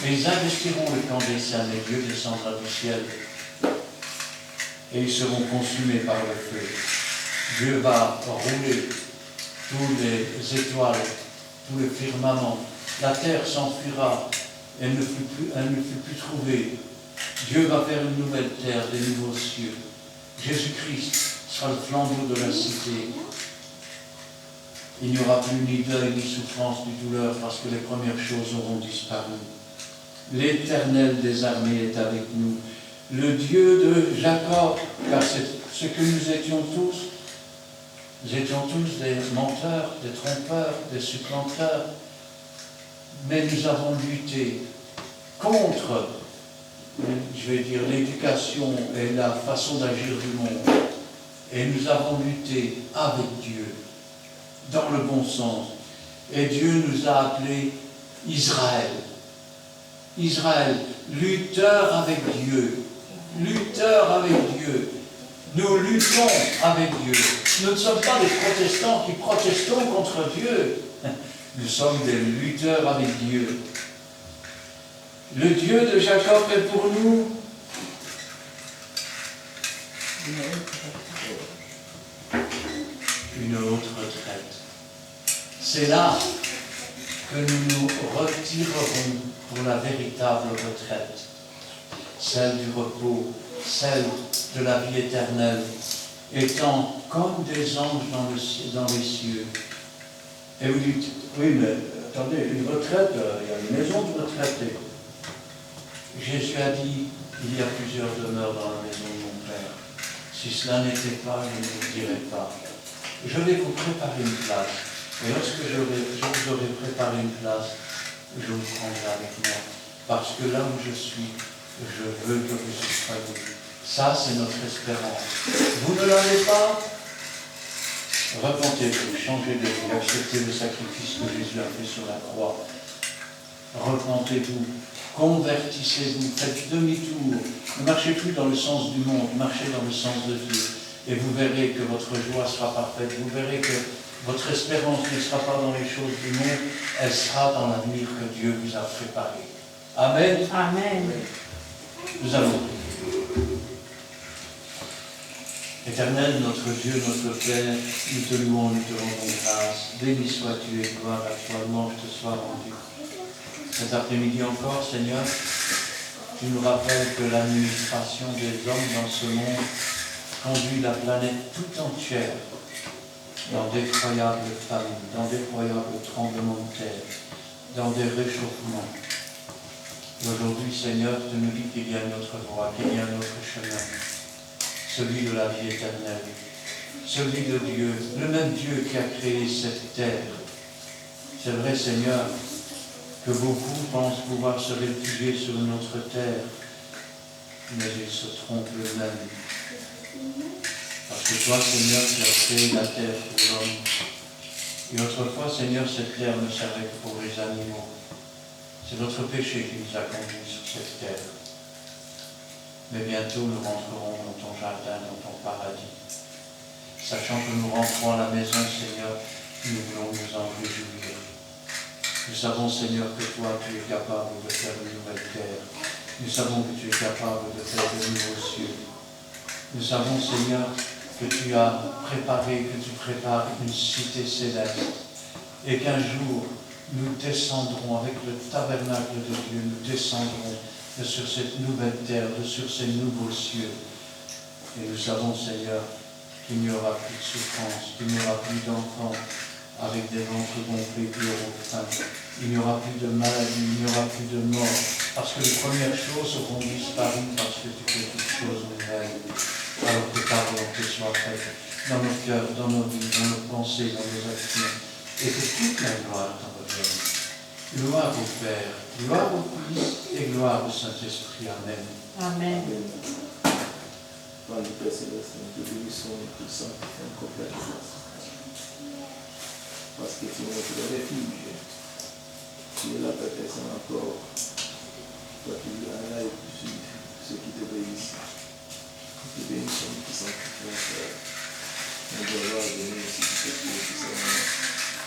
Et ils investiront le camp des saints, et Dieu descendra du ciel. Et ils seront consumés par le feu. Dieu va rouler toutes les étoiles, tout le firmament. La terre s'enfuira, elle ne fut plus trouvée. Dieu va faire une nouvelle terre, des nouveaux cieux. Jésus-Christ sera le flambeau de la cité. Il n'y aura plus ni deuil, ni souffrance, ni douleur, parce que les premières choses auront disparu. L'Éternel des armées est avec nous. Le Dieu de Jacob, car c'est ce que nous étions tous. Nous étions tous des menteurs, des trompeurs, des supplanteurs. Mais nous avons lutté contre je vais dire, l'éducation et la façon d'agir du monde. Et nous avons lutté avec Dieu, dans le bon sens. Et Dieu nous a appelés Israël. Israël, lutteur avec Dieu. Lutteur avec Dieu. Nous luttons avec Dieu. Nous ne sommes pas des protestants qui protestons contre Dieu. Nous sommes des lutteurs avec Dieu. Le Dieu de Jacob est pour nous une autre retraite. C'est là que nous nous retirerons pour la véritable retraite, celle du repos, celle de la vie éternelle, étant comme des anges dans les cieux. Et vous dites, oui, mais attendez, une retraite, il y a une maison de retraite. Jésus a dit, il y a plusieurs demeures dans la maison de mon Père. Si cela n'était pas, je ne vous dirais pas. Je vais vous préparer une place. Et lorsque je vous aurai préparé une place, je vous prendrai avec moi. Parce que là où je suis, je veux que vous y soyez. Ça, c'est notre espérance. Vous ne l'avez pas? Repentez-vous, changez de vie, acceptez le sacrifice que Jésus a fait sur la croix. Repentez-vous, convertissez-vous, faites demi-tour. Ne marchez plus dans le sens du monde, marchez dans le sens de Dieu. Et vous verrez que votre joie sera parfaite. Vous verrez que votre espérance ne sera pas dans les choses du monde, elle sera dans l'avenir que Dieu vous a préparé. Amen. Amen. Nous allons prier. Éternel, notre Dieu, notre Père, nous te louons, nous te rendons grâce. Béni sois-tu et gloire à toi, louange te soit rendue. Cet après-midi encore, Seigneur, tu nous rappelles que l'administration des hommes dans ce monde conduit la planète tout entière dans d'effroyables famines, dans d'effroyables tremblements de terre, dans des réchauffements. Et aujourd'hui, Seigneur, tu nous dis qu'il y a une autre voie, qu'il y a un autre chemin, celui de la vie éternelle, celui de Dieu, le même Dieu qui a créé cette terre. C'est vrai, Seigneur, que beaucoup pensent pouvoir se réfugier sur une autre terre, mais ils se trompent eux-mêmes. Parce que toi, Seigneur, tu as créé la terre pour l'homme. Et autrefois, Seigneur, cette terre ne servait que pour les animaux. C'est notre péché qui nous a conduits sur cette terre. Mais bientôt, nous rentrerons dans ton jardin, dans ton paradis. Sachant que nous rentrons à la maison, Seigneur, nous voulons nous en réjouir. Nous savons, Seigneur, que toi, tu es capable de faire une nouvelle terre. Nous savons que tu es capable de faire de nouveaux cieux. Nous savons, Seigneur, que tu as préparé, que tu prépares une cité céleste. Et qu'un jour, nous descendrons avec le tabernacle de Dieu, nous descendrons sur cette nouvelle terre, sur ces nouveaux cieux. Et nous savons, Seigneur, qu'il n'y aura plus de souffrance, qu'il n'y aura plus d'enfants avec des ventres gonflés qui auront faim. Il n'y aura plus de maladie, il n'y aura plus de mort, parce que les premières choses auront disparu, parce que tu fais toutes choses nouvelles. Alors que ta volonté soit faite dans nos cœurs, dans nos vies, dans nos pensées, dans nos actions, et que toute la gloire t'en revienne. Gloire au Père, gloire au Fils et gloire au Saint-Esprit. Amen. Amen. Dans le Père Céleste, nous te bénissons et tout ça, en complète grâce. Parce que tu es notre refuge. Tu es la personne encore. Toi qui es là et tu suis ceux qui t'obéissent. Nous te bénissons et tout ça, frère. Nous devons venir aussi tout ce qui est tout ça.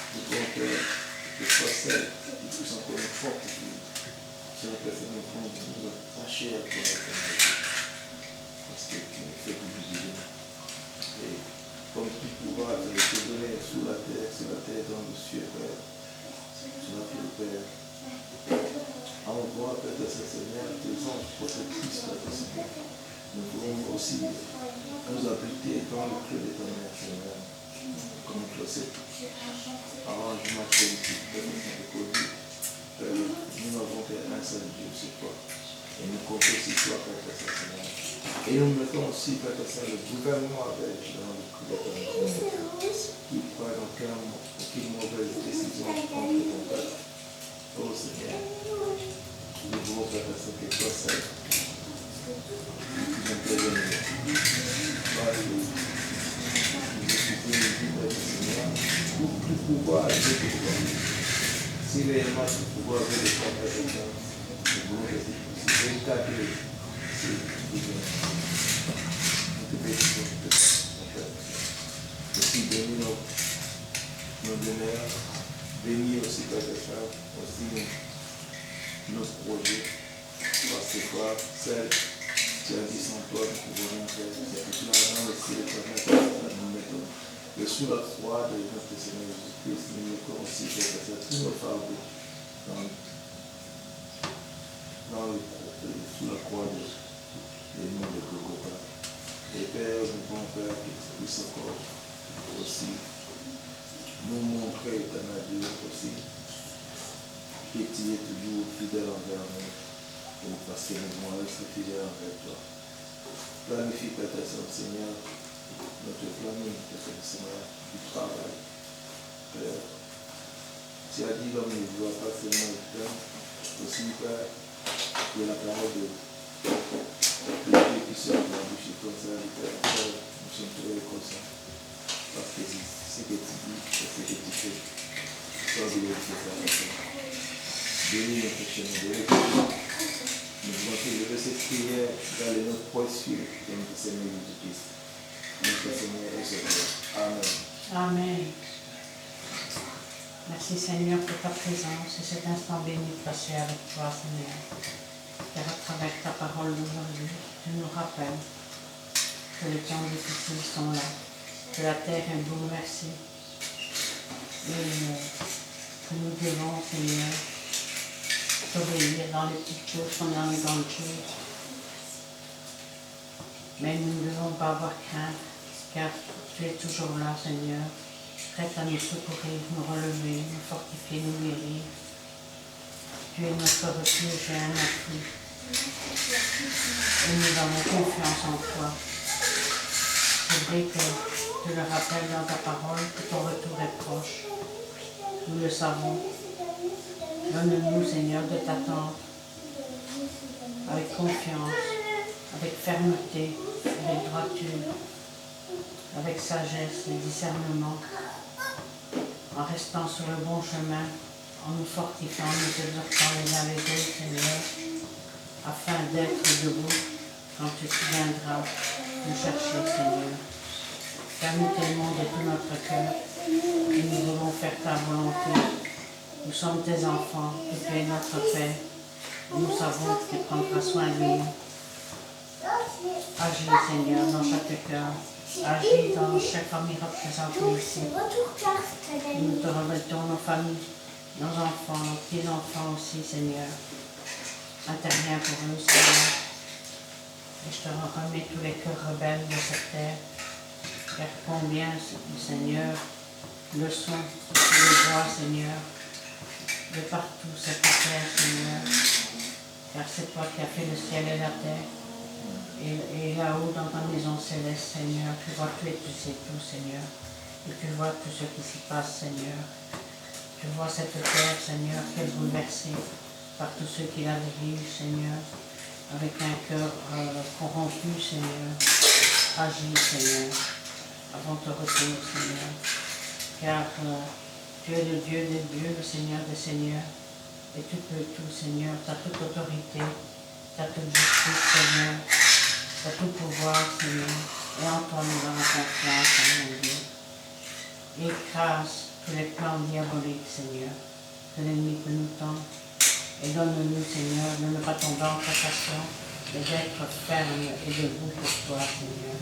Nous devons que sois celle qui puisse encore une forte vie. C'est la personne au fond qui nous a attachés à toi. Parce que tu nous fais du bien. Et comme tu pourras te donner sur la terre dans le ciel, Père, sur la terre, Père. Envoie, Père de Saint-Seigneur, tes anges protectrices, Père de Seigneur. Nous voulons aussi nous habiter dans le creux de ta mère, Seigneur, comme un closet. Arrangement politique, Père de Saint-Covid. Nous n'avons qu'un seul Dieu, c'est toi. Et nous comptons sur toi, Père de Saint-Seigneur. Et nous mettons aussi, Père de Saint, le gouvernement avec dans le creux de ta mère, qui prend aucune mauvaise décision contre ton peuple. Oh Seigneur, nous voulons, Père de Saint, que toi seul puisse intervenir. Parce que nous écoutons les vies du Seigneur pour tout pouvoir et tout pouvoir. Si réellement tout pouvoir veut le faire avec quelqu'un, nous voulons que c'est 24 heures. C'est bien. Nous te bénissons de ça, mon Père. Aussi bénis nos demeures, bénis aussi Père de Frère, aussi nos projets. Parce que toi, seul, tu as dit sans toi, nous pouvons rien faire. C'est que tu l'as dans le ciel, nous mettons. Et sur la croix de notre Seigneur Jésus-Christ, nous mettons aussi tous nos fardeaux sous la croix de nom de Golgotha. Et Père, nous pouvons faire que tu puisses encore aussi nous montrer ta nature aussi, que tu es toujours fidèle envers nous, parce que nous devons rester fidèles envers toi. Planifie peut-être, Seigneur, notre planning, peut-être, Seigneur, du travail. Père, tu as dit l'homme ne doit pas seulement le pain, aussi, Père, que la parole de Dieu qui sort de la bouche comme ça, Père, nous sommes très reconnaissants. Parce que ce que tu dis, c'est ce que tu fais. Sois glorifié, Père. Bénis notre chemin de réponse. Nous voulons te lever cette prière dans les noms précieux de notre Seigneur Jésus-Christ. Notre Seigneur et Sauveur. Amen. Amen. Merci Seigneur pour ta présence et cet instant béni passé avec toi, Seigneur. Car à travers ta parole d'aujourd'hui, tu nous rappelles que les temps difficiles sont là, que la terre est bouleversée et que nous devons, Seigneur, t'obéir dans les petites choses comme dans les grandes choses. Mais nous ne devons pas avoir crainte, car tu es toujours là, Seigneur, prête à nous secourir, nous relever, nous fortifier, nous guérir. Tu es notre refuge et un appui. Et nous avons confiance en toi. C'est vrai que tu le rappelles dans ta parole que ton retour est proche. Nous le savons. Donne-nous, Seigneur, de t'attendre avec confiance, avec fermeté, avec droiture, avec sagesse et discernement, en restant sur le bon chemin, en nous fortifiant, nous exhortant les uns les autres, Seigneur, afin d'être debout quand tu viendras nous chercher, Seigneur. Car nous t'aimons de tout notre cœur et nous voulons faire ta volonté. Nous sommes tes enfants, que tu es notre Père, et nous savons que tu prendras soin de nous. Agis, Seigneur, dans chaque cœur. Agis dans chaque famille représentée ici. Nous te remettons nos familles, nos enfants, nos petits-enfants aussi, Seigneur. Interviens pour eux, Seigneur. Et je te remets tous les cœurs rebelles de cette terre. Car combien, Seigneur, le sont de tous les bois, Seigneur, de partout cette terre, Seigneur. Car c'est toi qui as fait le ciel et la terre. Et là-haut, dans ta maison céleste, Seigneur, tu vois tout et tu sais tout, Seigneur. Et tu vois tout ce qui s'y passe, Seigneur. Tu vois cette terre, Seigneur, qui est bouleversée par tous ceux qui la dirigent, Seigneur, avec un cœur corrompu, Seigneur. Agis, Seigneur, avant ton retour, Seigneur. Car tu es le Dieu des dieux, le Seigneur des seigneurs. Et tu peux tout, Seigneur. Tu as toute autorité, tu as toute justice, Seigneur. Tu as tout pouvoir, Seigneur. Et en toi, nous avons confiance, mon Dieu. Écrase tous les plans diaboliques, Seigneur, que l'ennemi peut nous tendre. Et donne-nous, Seigneur, de ne pas tomber en tentation, mais d'être ferme et debout pour toi, Seigneur.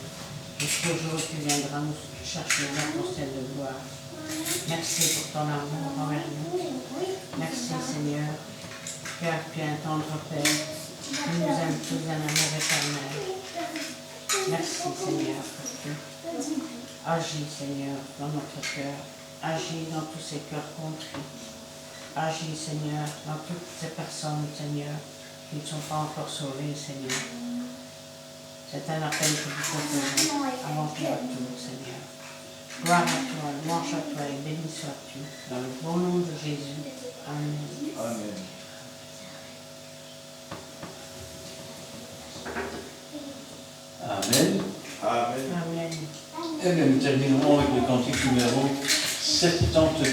Jusqu'au jour où tu viendras nous chercher dans ton ciel de gloire. Merci pour ton amour envers nous. Merci, Seigneur, car tu es un tendre Père. Tu nous aimes tous d'un amour éternel. Merci, Seigneur, pour tout. Agis, Seigneur, dans notre cœur. Agis dans tous ces cœurs contrits. Agis, Seigneur, dans toutes ces personnes, Seigneur, qui ne sont pas encore sauvées, Seigneur. C'est un appel que nous proposons avant toi tout, Seigneur. Gloire à toi, louange à toi et béni sois-tu. Dans le bon nom de Jésus. Amen. Amen. nous terminerons avec le cantique numéro 72.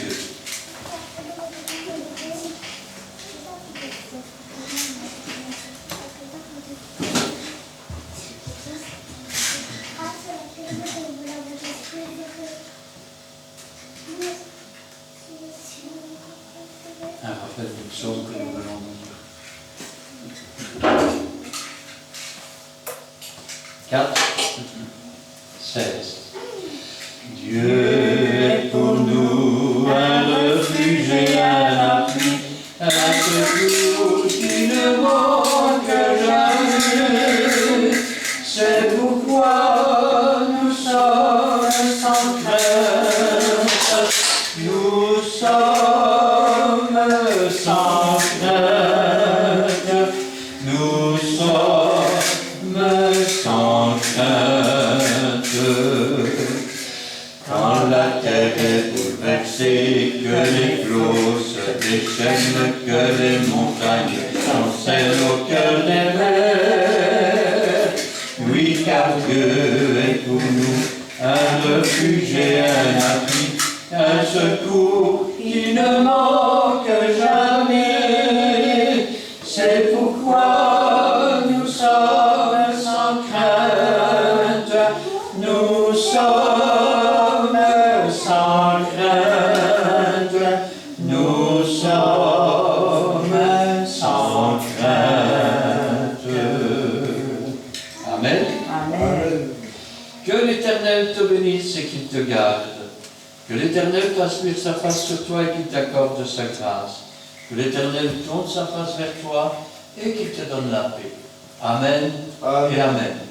Un rappel du psaume que nous venons de dire. 4, 16. Dieu est pour nous un refuge et un appui, un secours qui ne manque jamais. C'est pourquoi nous sommes sans crainte. Nous sommes sans crainte. Nous sommes sans crainte. Quand la terre est bouleversée, que les flots se déchaînent, que les montagnes chancellent au cœur des mers. Oui, car Dieu est pour nous un refuge et un appui, un secours qui ne manque jamais. C'est pourquoi nous sommes sans crainte. Nous sommes sans crainte. Nous sommes sans crainte. Amen. Amen. Que l'Éternel te bénisse et qu'il te garde. Que l'Éternel fasse luire sa face sur toi et qu'il t'accorde sa grâce. Que l'Éternel tourne sa face vers toi et qu'il te donne la paix. Amen et Amen. Amen.